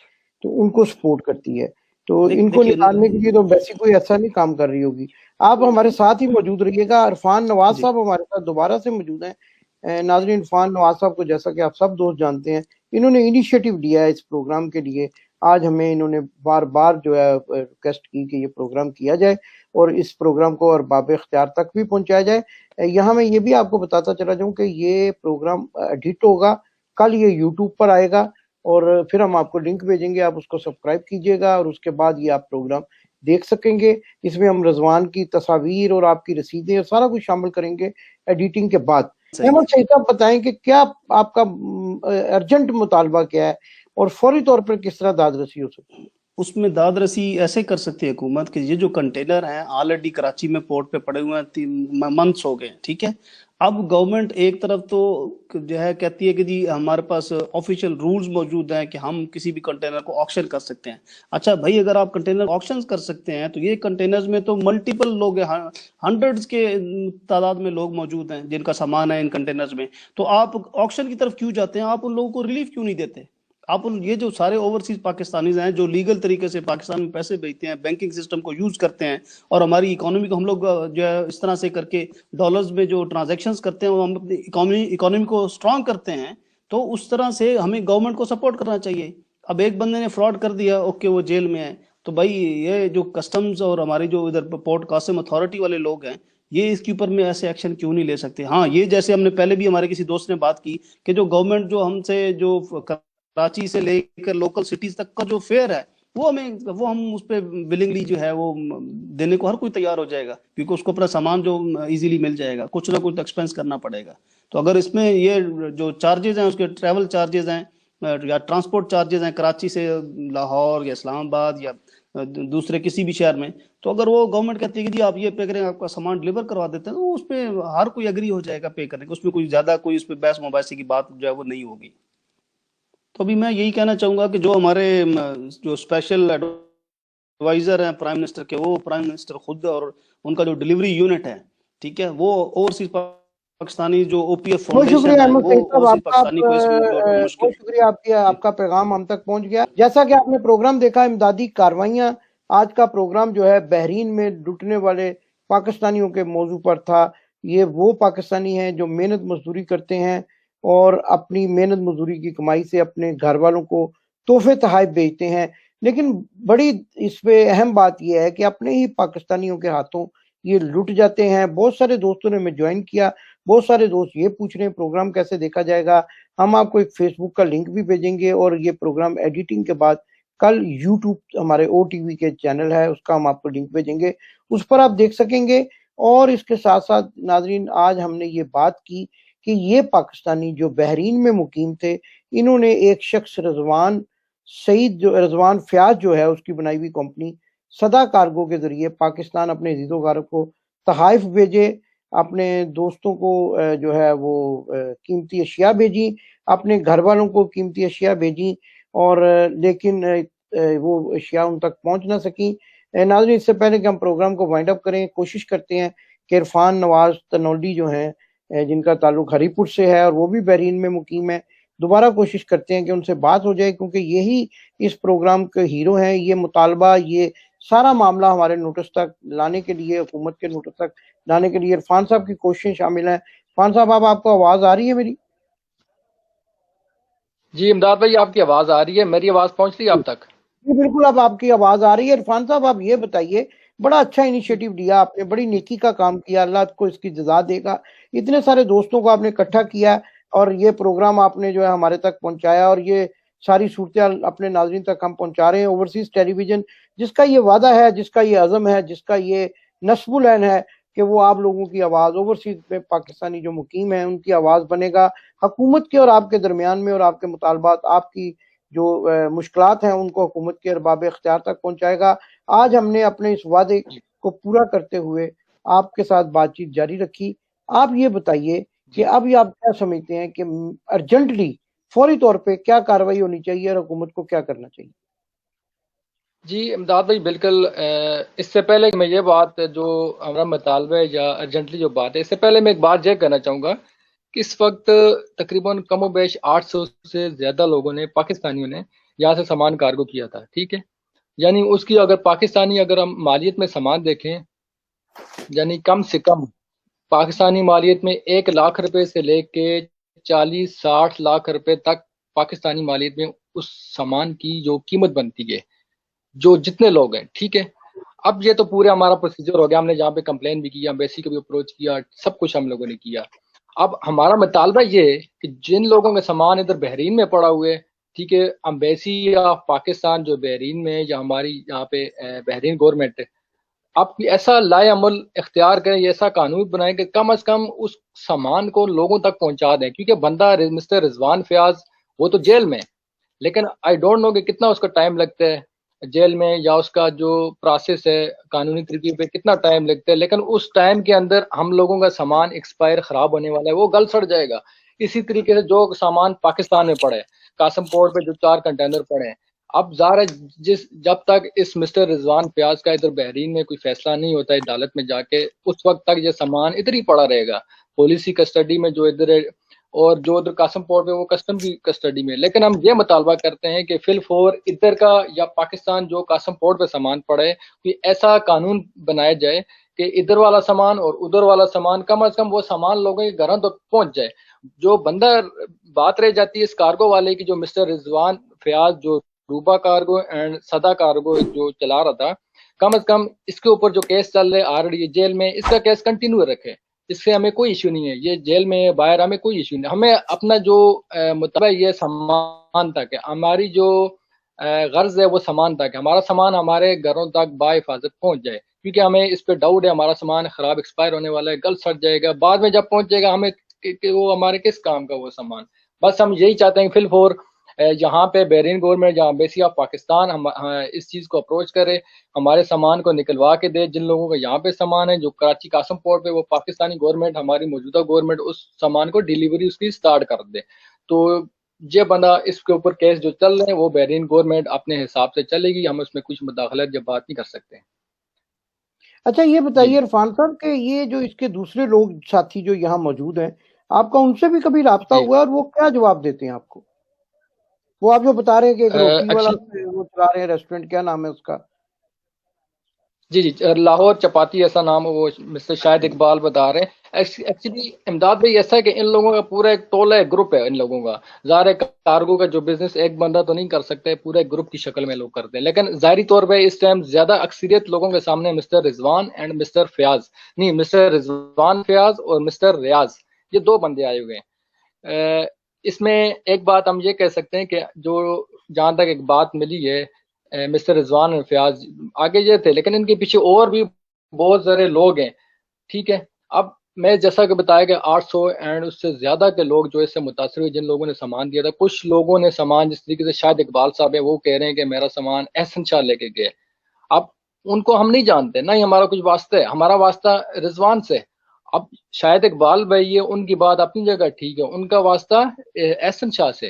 تو ان کو سپورٹ کرتی ہے، تو ان کو دیکھیے نکالنے کے لیے تو ایمبیسی کوئی ایسا نہیں کام کر رہی ہوگی۔ آپ ہمارے ساتھ ہی موجود رہیے گا، عرفان نواز جی صاحب ہمارے ساتھ دوبارہ سے موجود ہیں۔ ناظرین، عرفان نواز صاحب کو جیسا کہ آپ سب دوست جانتے ہیں، انہوں نے انیشیٹو لیا ہے اس پروگرام کے لیے۔ آج ہمیں انہوں نے بار بار جو ہے ریکویسٹ کی کہ یہ پروگرام کیا جائے اور اس پروگرام کو ارباب اختیار تک بھی پہنچایا جائے۔ یہاں میں یہ بھی آپ کو بتاتا چلا جاؤں کہ یہ پروگرام ایڈٹ ہوگا، کل یہ یوٹیوب پر آئے گا اور پھر ہم آپ کو لنک بھیجیں گے، آپ اس کو سبسکرائب کیجئے گا اور اس کے بعد یہ آپ پروگرام دیکھ سکیں گے۔ اس میں ہم رضوان کی تصاویر اور آپ کی رسیدیں اور سارا کچھ شامل کریں گے ایڈیٹنگ کے بعد۔ صحیح۔ احمد شہید صاحب بتائیں کہ کیا آپ کا ارجنٹ مطالبہ کیا ہے اور فوری طور پر کس طرح داد رسی ہو سکتی ہے؟ اس میں داد رسی ایسے کر سکتی ہے حکومت کہ یہ جو کنٹینر ہیں آلریڈی کراچی میں پورٹ پہ پڑے ہوئے ہیں، منتھس ہو گئے، ٹھیک ہے۔ اب گورنمنٹ ایک طرف تو جو ہے کہتی ہے کہ جی ہمارے پاس آفیشیل رولز موجود ہیں کہ ہم کسی بھی کنٹینر کو آکشن کر سکتے ہیں۔ اچھا بھائی، اگر آپ کنٹینر آکشن کر سکتے ہیں تو یہ کنٹینرز میں تو ملٹیپل لوگ ہیں، ہنڈریڈز کے تعداد میں لوگ موجود ہیں جن کا سامان ہے ان کنٹینرز میں، تو آپ آکشن کی طرف کیوں جاتے ہیں؟ آپ ان لوگوں کو ریلیف کیوں نہیں دیتے؟ آپ یہ جو سارے اوورسیز پاکستانیز ہیں جو لیگل طریقے سے پاکستان میں پیسے بھیجتے ہیں، بینکنگ سسٹم کو یوز کرتے ہیں اور ہماری اکانومی کو ہم لوگ جو ہے اس طرح سے کر کے ڈالرز میں جو ٹرانزیکشنز کرتے ہیں وہ ہم اپنی اکانومی کو سٹرونگ کرتے ہیں، تو اس طرح سے ہمیں گورنمنٹ کو سپورٹ کرنا چاہیے۔ اب ایک بندے نے فراڈ کر دیا، اوکے وہ جیل میں ہے، تو بھائی یہ جو کسٹمز اور ہمارے جو ادھر پورٹ قاسم اتھارٹی والے لوگ ہیں یہ اس کے اوپر میں ایسے ایکشن کیوں نہیں لے سکتے؟ ہاں، یہ جیسے ہم نے پہلے بھی ہمارے کسی دوست نے بات کی کہ جو گورنمنٹ جو ہم سے جو کراچی سے لے کر لوکل سٹیز تک کا جو فیئر ہے وہ ہم اس پہ ولنگلی جو ہے وہ دینے کو ہر کوئی تیار ہو جائے گا، کیونکہ اس کو اپنا سامان جو ایزیلی مل جائے گا، کچھ نہ کچھ ایکسپینس کرنا پڑے گا۔ تو اگر اس میں یہ جو چارجز ہیں اس کے ٹریول چارجز ہیں یا ٹرانسپورٹ چارجز ہیں کراچی سے لاہور یا اسلام آباد یا دوسرے کسی بھی شہر میں، تو اگر وہ گورنمنٹ کہتی ہے کہ جی آپ یہ پے کریں آپ کا سامان ڈلیور کروا دیتے ہیں، تو اس پہ ہر کوئی اگری ہو جائے گا پے کرنے کو، اس میں کوئی زیادہ کوئی اس پہ بحث مباحثے کی بات جو ہے وہ نہیں ہوگی۔ تو ابھی میں یہی کہنا چاہوں گا کہ جو ہمارے جو اسپیشل ایڈوائزر ہیں پرائم منسٹر کے، وہ پرائم منسٹر خود اور ان کا جو ڈیلیوری یونٹ ہے، ٹھیک ہے، وہ اوورسیز پاکستانی جو او پی ایف بہت فاؤنڈیشن شکریہ ہے احمد وہ سعید صاحب، اوورسیز پاکستانی کو اس میں مشکل بہت شکریہ آپ کا پیغام ہم تک پہنچ گیا۔ جیسا کہ آپ نے پروگرام دیکھا امدادی کاروائیاں، آج کا پروگرام جو ہے بحرین میں لٹنے والے پاکستانیوں کے موضوع پر تھا۔ یہ وہ پاکستانی ہیں جو محنت مزدوری کرتے ہیں اور اپنی محنت مزدوری کی کمائی سے اپنے گھر والوں کو تحفے تحائف بھیجتے ہیں، لیکن بڑی اس پہ اہم بات یہ ہے کہ اپنے ہی پاکستانیوں کے ہاتھوں یہ لٹ جاتے ہیں۔ بہت سارے دوستوں نے ہمیں جوائن کیا، بہت سارے دوست یہ پوچھ رہے ہیں پروگرام کیسے دیکھا جائے گا۔ ہم آپ کو ایک فیس بک کا لنک بھی بھیجیں گے اور یہ پروگرام ایڈیٹنگ کے بعد کل یوٹیوب ہمارے او ٹی وی کے چینل ہے اس کا ہم آپ کو لنک بھیجیں گے، اس پر آپ دیکھ سکیں گے۔ اور اس کے ساتھ ساتھ ناظرین، آج ہم نے یہ بات کی کہ یہ پاکستانی جو بحرین میں مقیم تھے، انہوں نے ایک شخص رضوان فیاض جو ہے اس کی بنائی ہوئی کمپنی صدا کارگو کے ذریعے پاکستان اپنے عزیز و اقارب کو تحائف بھیجے، اپنے دوستوں کو جو ہے وہ قیمتی اشیاء بھیجی، اپنے گھر والوں کو قیمتی اشیاء بھیجی، اور لیکن وہ اشیاء ان تک پہنچ نہ سکیں۔ ناظرین، اس سے پہلے کہ ہم پروگرام کو وائنڈ اپ کریں، کوشش کرتے ہیں کہ عرفان نواز تنولی جو ہیں جن کا تعلق ہری پور سے ہے اور وہ بھی بحرین میں مقیم ہے، دوبارہ کوشش کرتے ہیں کہ ان سے بات ہو جائے، کیونکہ یہی اس پروگرام کے ہیرو ہیں۔ یہ مطالبہ، یہ سارا معاملہ ہمارے نوٹس تک لانے کے لیے، حکومت کے نوٹس تک لانے کے لیے عرفان صاحب کی کوششیں شامل ہیں۔ عرفان صاحب، آپ کو آواز آ رہی ہے میری؟ جی امداد بھائی، آپ کی آواز آ رہی ہے، میری آواز پہنچ رہی ہے آپ تک؟ جی بالکل، اب آپ کی آواز آ رہی ہے۔ عرفان صاحب، آپ یہ بتائیے، بڑا اچھا انیشیٹو لیا آپ نے، بڑی نیکی کا کام کیا، اللہ آپ کو اس کی جزا دے گا۔ اتنے سارے دوستوں کو آپ نے اکٹھا کیا اور یہ پروگرام آپ نے جو ہے ہمارے تک پہنچایا، اور یہ ساری صورتحال اپنے ناظرین تک ہم پہنچا رہے ہیں۔ اوورسیز ٹیلی ویژن جس کا یہ وعدہ ہے، جس کا یہ عزم ہے، جس کا یہ نصب العین ہے کہ وہ آپ لوگوں کی آواز، اوورسیز میں پاکستانی جو مقیم ہیں ان کی آواز بنے گا، حکومت کے اور آپ کے درمیان میں، اور آپ کے مطالبات، آپ کی جو مشکلات ہیں ان کو حکومت کے ارباب اختیار تک پہنچائے گا۔ آج ہم نے اپنے اس وعدے کو پورا کرتے ہوئے آپ کے ساتھ بات چیت جاری رکھی۔ آپ یہ بتائیے کہ اب یہ آپ کیا سمجھتے ہیں کہ ارجنٹلی فوری طور پہ کیا کارروائی ہونی چاہیے اور حکومت کو کیا کرنا چاہیے؟ جی امداد بھائی بالکل، اس سے پہلے کہ میں یہ بات جو ہمارا مطالبہ ہے یا ارجنٹلی جو بات ہے، اس سے پہلے میں ایک بات یہ کہنا چاہوں گا کہ اس وقت تقریباً کم و بیش 800 سے زیادہ لوگوں نے، پاکستانیوں نے یہاں سے سامان کارگو کیا تھا، ٹھیک ہے؟ یعنی اس کی اگر ہم مالیت میں سامان دیکھیں، یعنی کم سے کم پاکستانی مالیت میں 1 لاکھ روپے سے لے کے 40-60 لاکھ روپے تک پاکستانی مالیت میں اس سامان کی جو قیمت بنتی ہے، جو جتنے لوگ ہیں، ٹھیک ہے؟ اب یہ تو پورے ہمارا پروسیجر ہو گیا، ہم نے جہاں پہ کمپلین بھی کیا، ایمبیسی کو بھی اپروچ کیا، سب کچھ ہم لوگوں نے کیا۔ اب ہمارا مطالبہ یہ ہے کہ جن لوگوں کا سامان ادھر بحرین میں پڑا ہوئے، ٹھیک ہے، ایمبیسی آف پاکستان جو بحرین میں یا ہماری یہاں پہ بحرین گورنمنٹ آپ ایسا لائے عمل اختیار کریں، یہ ایسا قانون بنائیں کہ کم از کم اس سامان کو لوگوں تک پہنچا دیں، کیونکہ بندہ مسٹر رضوان فیاض وہ تو جیل میں، لیکن آئی ڈونٹ نو کہ کتنا اس کا ٹائم لگتا ہے جیل میں، یا اس کا جو پروسیس ہے قانونی طریقے پہ کتنا ٹائم لگتا ہے، لیکن اس ٹائم کے اندر ہم لوگوں کا سامان ایکسپائر خراب ہونے والا ہے، وہ گل سڑ جائے گا۔ اسی طریقے سے جو سامان پاکستان میں پڑے، قاسم پورٹ پہ جو 4 کنٹینر پڑے ہیں، اب ظاہر ہے جب تک اس مسٹر رضوان فیاض کا ادھر بحرین میں کوئی فیصلہ نہیں ہوتا ہے عدالت میں جا کے، اس وقت تک یہ سامان ادھر ہی پڑا رہے گا پولیسی کسٹڈی میں، جو ادھر ہے، اور جو ادھر قاسم پورٹ پہ وہ کسٹم کی کسٹڈی میں۔ لیکن ہم یہ مطالبہ کرتے ہیں کہ فی الفور ادھر کا یا پاکستان جو قاسم پورٹ پہ سامان پڑے، کوئی ایسا قانون بنایا جائے کہ ادھر والا سامان اور ادھر والا سامان کم از کم وہ سامان لوگوں کے گھروں تک پہنچ جائے۔ جو بندہ بات رہ جاتی ہے اس کارگو والے کی، جو مسٹر رضوان فیاض جو روبا کارگو اینڈ صدا کارگو جو چلا رہا تھا، کم از کم اس کے اوپر جو کیس چل رہے آلریڈی جیل میں، اس کا کیس کنٹینیو رکھے، اس سے ہمیں کوئی ایشو نہیں ہے، یہ جیل میں باہر ہمیں کوئی ایشو نہیں، ہمیں اپنا جو مطلب یہ سامان تک ہے، ہماری جو غرض ہے وہ سامان تک ہے، ہمارا سامان ہمارے گھروں تک بحفاظت پہنچ جائے، کیونکہ ہمیں اس پہ ڈاؤٹ ہے ہمارا سامان خراب ایکسپائر ہونے والا ہے، گل سڑ جائے گا، بعد میں جب پہنچ جائے گا ہمیں کہ وہ ہمارے کس کام کا وہ سامان۔ بس ہم یہی چاہتے ہیں کہ فی الفور یہاں پہ بحرین گورنمنٹ یا ایمبیسی آف پاکستان اس چیز کو اپروچ کرے، ہمارے سامان کو نکلوا کے دے، جن لوگوں کا یہاں پہ سامان ہے جو کراچی قاسم پورٹ پہ، وہ پاکستانی گورنمنٹ، ہماری موجودہ گورنمنٹ اس سامان کو ڈیلیوری اس کی سٹارٹ کر دے۔ تو یہ بندہ اس کے اوپر کیس جو چل رہے ہیں وہ بحرین گورنمنٹ اپنے حساب سے چلے گی، ہم اس میں کچھ مداخلت یا بات نہیں کر سکتے۔ اچھا یہ بتائیے عرفان صاحب کہ یہ جو اس کے دوسرے لوگ ساتھی جو یہاں موجود ہیں، آپ کا ان سے بھی کبھی رابطہ ہوا اور وہ کیا جواب دیتے ہیں آپ کو؟ وہ آپ جو بتا رہے ہیں کہ ایک روٹی والا وہ چلا رہے ہیں ریسٹورنٹ، کیا نام ہے اس کا؟ جی لاہور چپاتی ایسا نام، وہ مسٹر شاہد اقبال بتا رہے ہیں۔ ایکچولی امداد بھائی ایسا ہے کہ ان لوگوں کا پورا ایک ٹولہ گروپ ہے، ان لوگوں کا ظاہر کارگو کا جو بزنس ایک بندہ تو نہیں کر سکتے، پورے گروپ کی شکل میں لوگ کرتے ہیں، لیکن ظاہری طور پہ اس ٹائم زیادہ اکثریت لوگوں کے سامنے mister Rizwan and mister Fayyaz, نہیں مسٹر رضوان فیاض اور مسٹر ریاض، یہ 2 بندے آئے ہوئے ہیں۔ اس میں ایک بات ہم یہ کہہ سکتے ہیں کہ جو جہاں تک ایک بات ملی ہے مسٹر رضوان اور فیاض آگے یہ تھے، لیکن ان کے پیچھے اور بھی بہت سارے لوگ ہیں، ٹھیک ہے؟ اب میں جیسا کہ بتایا کہ 800 اینڈ اس سے زیادہ کے لوگ جو اس سے متاثر ہوئے، جن لوگوں نے سامان دیا تھا، کچھ لوگوں نے سامان جس طریقے سے شاہد اقبال صاحب ہیں وہ کہہ رہے ہیں کہ میرا سامان احسن شاہ لے کے گئے۔ اب ان کو ہم نہیں جانتے، نہ ہی ہمارا کچھ واسطہ ہے، ہمارا واسطہ رضوان سے۔ اب شاہد اقبال بھائی ان کی بات اپنی جگہ ٹھیک ہے، ان کا واسطہ احسن شاہ سے،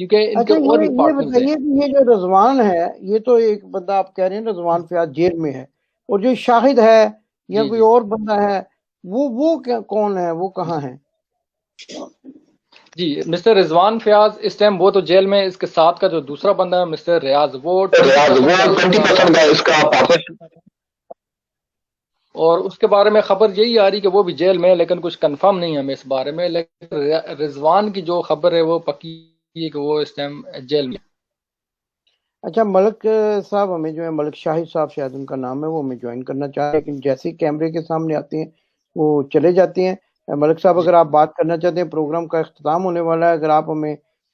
کیونکہ ان کے اور بھی پارٹنرز ہیں۔ یہ جو رضوان ہے، یہ تو ایک بندہ آپ کہہ رہے ہیں رضوان فیاض جیل میں ہے، اور جو شاہد ہے یا کوئی اور بندہ ہے وہ کون ہے، وہ کہاں ہے؟ جی مسٹر رضوان فیاض اس ٹائم وہ تو جیل میں، اس کے ساتھ کا جو دوسرا بندہ ہے مسٹر ریاض، وہ 20% کا اس کا اور اس کے بارے میں خبر یہی آ رہی کہ وہ بھی جیل میں ہے، لیکن کچھ کنفرم نہیں ہے ہمیں اس بارے میں، لیکن رضوان کی جو خبر ہے وہ پکی ہے کہ وہ اس ٹائم جیل میں۔ اچھا ملک صاحب ہمیں جو ہے، ملک شاہد صاحب شاید ان کا نام ہے، وہ ہمیں جوائن کرنا چاہ رہے ہیں، لیکن جیسے ہی کیمرے کے سامنے آتے ہیں وہ چلے جاتے ہیں۔ ملک صاحب اگر آپ بات کرنا چاہتے ہیں، پروگرام کا اختتام ہونے والا ہے، اگر آپ ہمیں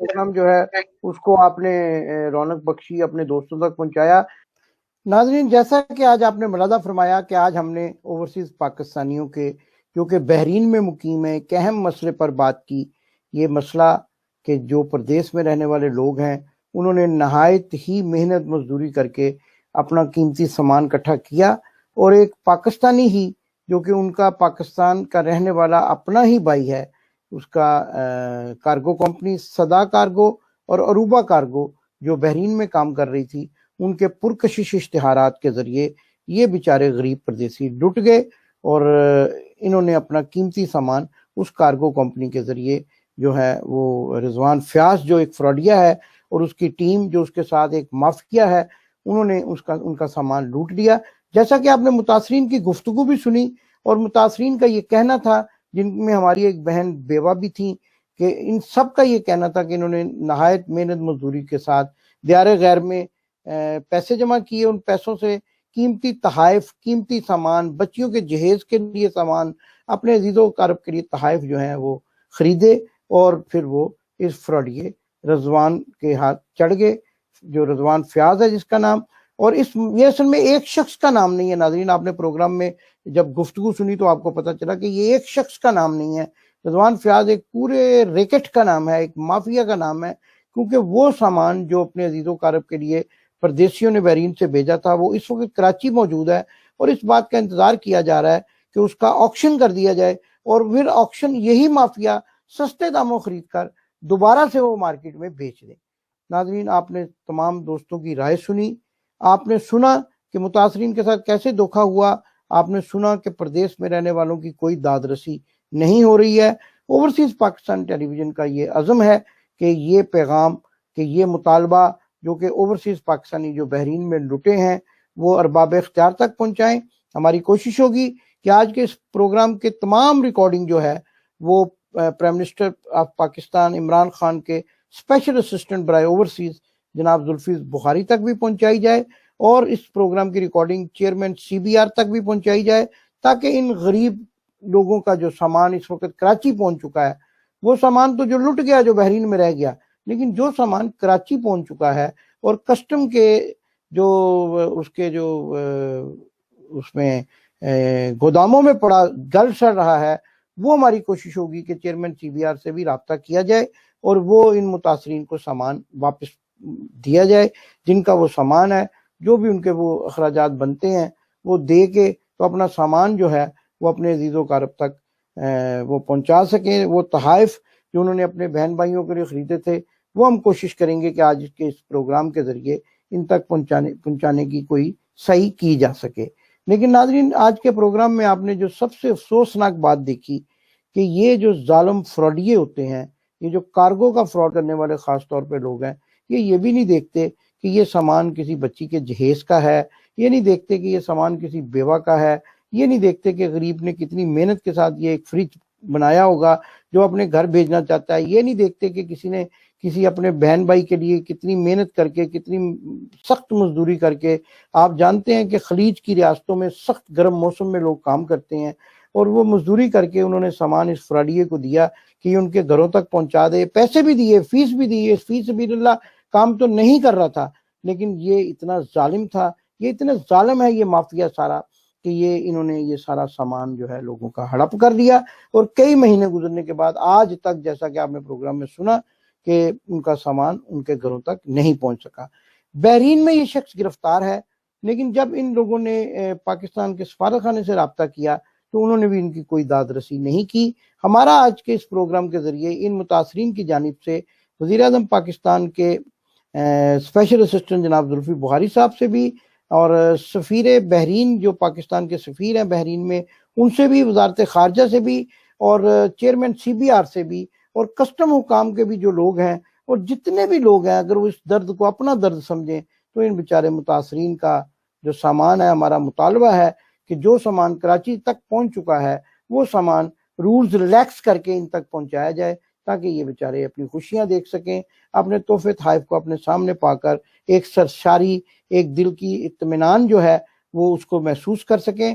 پروگرام جو ہے اس کو آپ نے رونق بخشی، اپنے دوستوں تک پہنچایا۔ ناظرین، جیسا کہ آج آپ نے ملاحظہ فرمایا کہ آج ہم نے اوورسیز پاکستانیوں کے جو کہ بحرین میں مقیم ہیں ایک اہم مسئلے پر بات کی۔ یہ مسئلہ کہ جو پردیس میں رہنے والے لوگ ہیں انہوں نے نہایت ہی محنت مزدوری کر کے اپنا قیمتی سامان اکٹھا کیا، اور ایک پاکستانی ہی جو کہ ان کا پاکستان کا رہنے والا اپنا ہی بھائی ہے، اس کا کارگو کمپنی صدا کارگو اور عروبہ کارگو جو بحرین میں کام کر رہی تھی، ان کے پرکشش اشتہارات کے ذریعے یہ بیچارے غریب پردیسی لٹ گئے، اور انہوں نے اپنا قیمتی سامان اس کارگو کمپنی کے ذریعے جو ہے وہ رضوان فیاض جو ایک فراڈیا ہے اور اس کی ٹیم جو اس کے ساتھ ایک مافیا ہے، انہوں نے ان کا سامان لوٹ لیا۔ جیسا کہ آپ نے متاثرین کی گفتگو بھی سنی، اور متاثرین کا یہ کہنا تھا، جن میں ہماری ایک بہن بیوہ بھی تھیں، کہ ان سب کا یہ کہنا تھا کہ انہوں نے نہایت محنت مزدوری کے ساتھ دیار غیر میں پیسے جمع کیے، ان پیسوں سے قیمتی تحائف، قیمتی سامان، بچیوں کے جہیز کے لیے سامان، اپنے عزیز و اقارب کے لیے تحائف جو ہیں وہ خریدے، اور پھر وہ اس فراڈیے رضوان کے ہاتھ چڑھ گئے، جو رضوان فیاض ہے جس کا نام، اور یہ اصل میں ایک شخص کا نام نہیں ہے۔ ناظرین، آپ نے پروگرام میں جب گفتگو سنی تو آپ کو پتہ چلا کہ یہ ایک شخص کا نام نہیں ہے، رضوان فیاض ایک پورے ریکٹ کا نام ہے، ایک مافیا کا نام ہے، کیونکہ وہ سامان جو اپنے عزیز و اقارب کے لیے پردیسیوں نے بحرین سے بھیجا تھا وہ اس وقت کراچی موجود ہے، اور اس بات کا انتظار کیا جا رہا ہے کہ اس کا آکشن کر دیا جائے، اور پھر آکشن یہی مافیا سستے داموں خرید کر دوبارہ سے وہ مارکیٹ میں بیچ دیں۔ ناظرین، آپ نے تمام دوستوں کی رائے سنی، آپ نے سنا کہ متاثرین کے ساتھ کیسے دھوکہ ہوا، آپ نے سنا کہ پردیس میں رہنے والوں کی کوئی داد رسی نہیں ہو رہی ہے۔ اوورسیز پاکستان ٹیلی ویژن کا یہ عزم ہے کہ یہ پیغام، کہ یہ مطالبہ جو کہ اوورسیز پاکستانی جو بحرین میں لٹے ہیں وہ ارباب اختیار تک پہنچائیں۔ ہماری کوشش ہوگی کہ آج کے اس پروگرام کے تمام ریکارڈنگ جو ہے وہ prime minister of Pakistan Imran Khan کے اسپیشل اسسٹنٹ برائے اوورسیز جناب زلفیز بخاری تک بھی پہنچائی جائے، اور اس پروگرام کی ریکارڈنگ چیئرمین CBR تک بھی پہنچائی جائے، تاکہ ان غریب لوگوں کا جو سامان اس وقت کراچی پہنچ چکا ہے، وہ سامان تو جو لٹ گیا جو بحرین میں رہ گیا، لیکن جو سامان کراچی پہنچ چکا ہے اور کسٹم کے جو اس میں گوداموں میں پڑا گل سڑ رہا ہے، وہ ہماری کوشش ہوگی کہ چیئرمین CBR سے بھی رابطہ کیا جائے اور وہ ان متاثرین کو سامان واپس دیا جائے، جن کا وہ سامان ہے، جو بھی ان کے وہ اخراجات بنتے ہیں وہ دے کے تو اپنا سامان جو ہے وہ اپنے عزیز و اقارب تک وہ پہنچا سکیں۔ وہ تحائف جو انہوں نے اپنے بہن بھائیوں کے لیے خریدے تھے وہ ہم کوشش کریں گے کہ آج کے اس پروگرام کے ذریعے ان تک پہنچانے کی کوئی صحیح کی جا سکے۔ لیکن ناظرین، آج کے پروگرام میں آپ نے جو سب سے افسوسناک بات دیکھی کہ یہ جو ظالم فراڈیے ہوتے ہیں، یہ جو کارگو کا فراڈ کرنے والے خاص طور پہ لوگ ہیں، یہ بھی نہیں دیکھتے کہ یہ سامان کسی بچی کے جہیز کا ہے، یہ نہیں دیکھتے کہ یہ سامان کسی بیوہ کا ہے، یہ نہیں دیکھتے کہ غریب نے کتنی محنت کے ساتھ یہ ایک فریج بنایا ہوگا جو اپنے گھر بھیجنا چاہتا ہے، یہ نہیں دیکھتے کہ کسی نے کسی اپنے بہن بھائی کے لیے کتنی محنت کر کے، کتنی سخت مزدوری کر کے۔ آپ جانتے ہیں کہ خلیج کی ریاستوں میں سخت گرم موسم میں لوگ کام کرتے ہیں، اور وہ مزدوری کر کے انہوں نے سامان اس فراڈیے کو دیا کہ یہ ان کے گھروں تک پہنچا دے، پیسے بھی دیے، فیس بھی دی، فی سبیل اللہ کام تو نہیں کر رہا تھا، لیکن یہ اتنا ظالم تھا، یہ اتنا ظالم ہے یہ مافیا سارا، کہ یہ انہوں نے یہ سارا سامان جو ہے لوگوں کا ہڑپ کر لیا، اور کئی مہینے گزرنے کے بعد آج تک جیسا کہ آپ نے پروگرام میں سنا کہ ان کا سامان ان کے گھروں تک نہیں پہنچ سکا۔ بحرین میں یہ شخص گرفتار ہے، لیکن جب ان لوگوں نے پاکستان کے سفارت خانے سے رابطہ کیا تو انہوں نے بھی ان کی کوئی داد رسی نہیں کی۔ ہمارا آج کے اس پروگرام کے ذریعے ان متاثرین کی جانب سے وزیر اعظم پاکستان کے اسپیشل اسسٹنٹ جناب زلفی بخاری صاحب سے بھی، اور سفیر بحرین جو پاکستان کے سفیر ہیں بحرین میں، ان سے بھی، وزارت خارجہ سے بھی، اور چیئرمین CBR سے بھی، اور کسٹم حکام کے بھی جو لوگ ہیں، اور جتنے بھی لوگ ہیں، اگر وہ اس درد کو اپنا درد سمجھیں تو ان بیچارے متاثرین کا جو سامان ہے، ہمارا مطالبہ ہے کہ جو سامان کراچی تک پہنچ چکا ہے وہ سامان رولز ریلیکس کر کے ان تک پہنچایا جائے، تاکہ یہ بیچارے اپنی خوشیاں دیکھ سکیں، اپنے تحفے تحائف کو اپنے سامنے پا کر ایک سرشاری، ایک دل کی اطمینان جو ہے وہ اس کو محسوس کر سکیں۔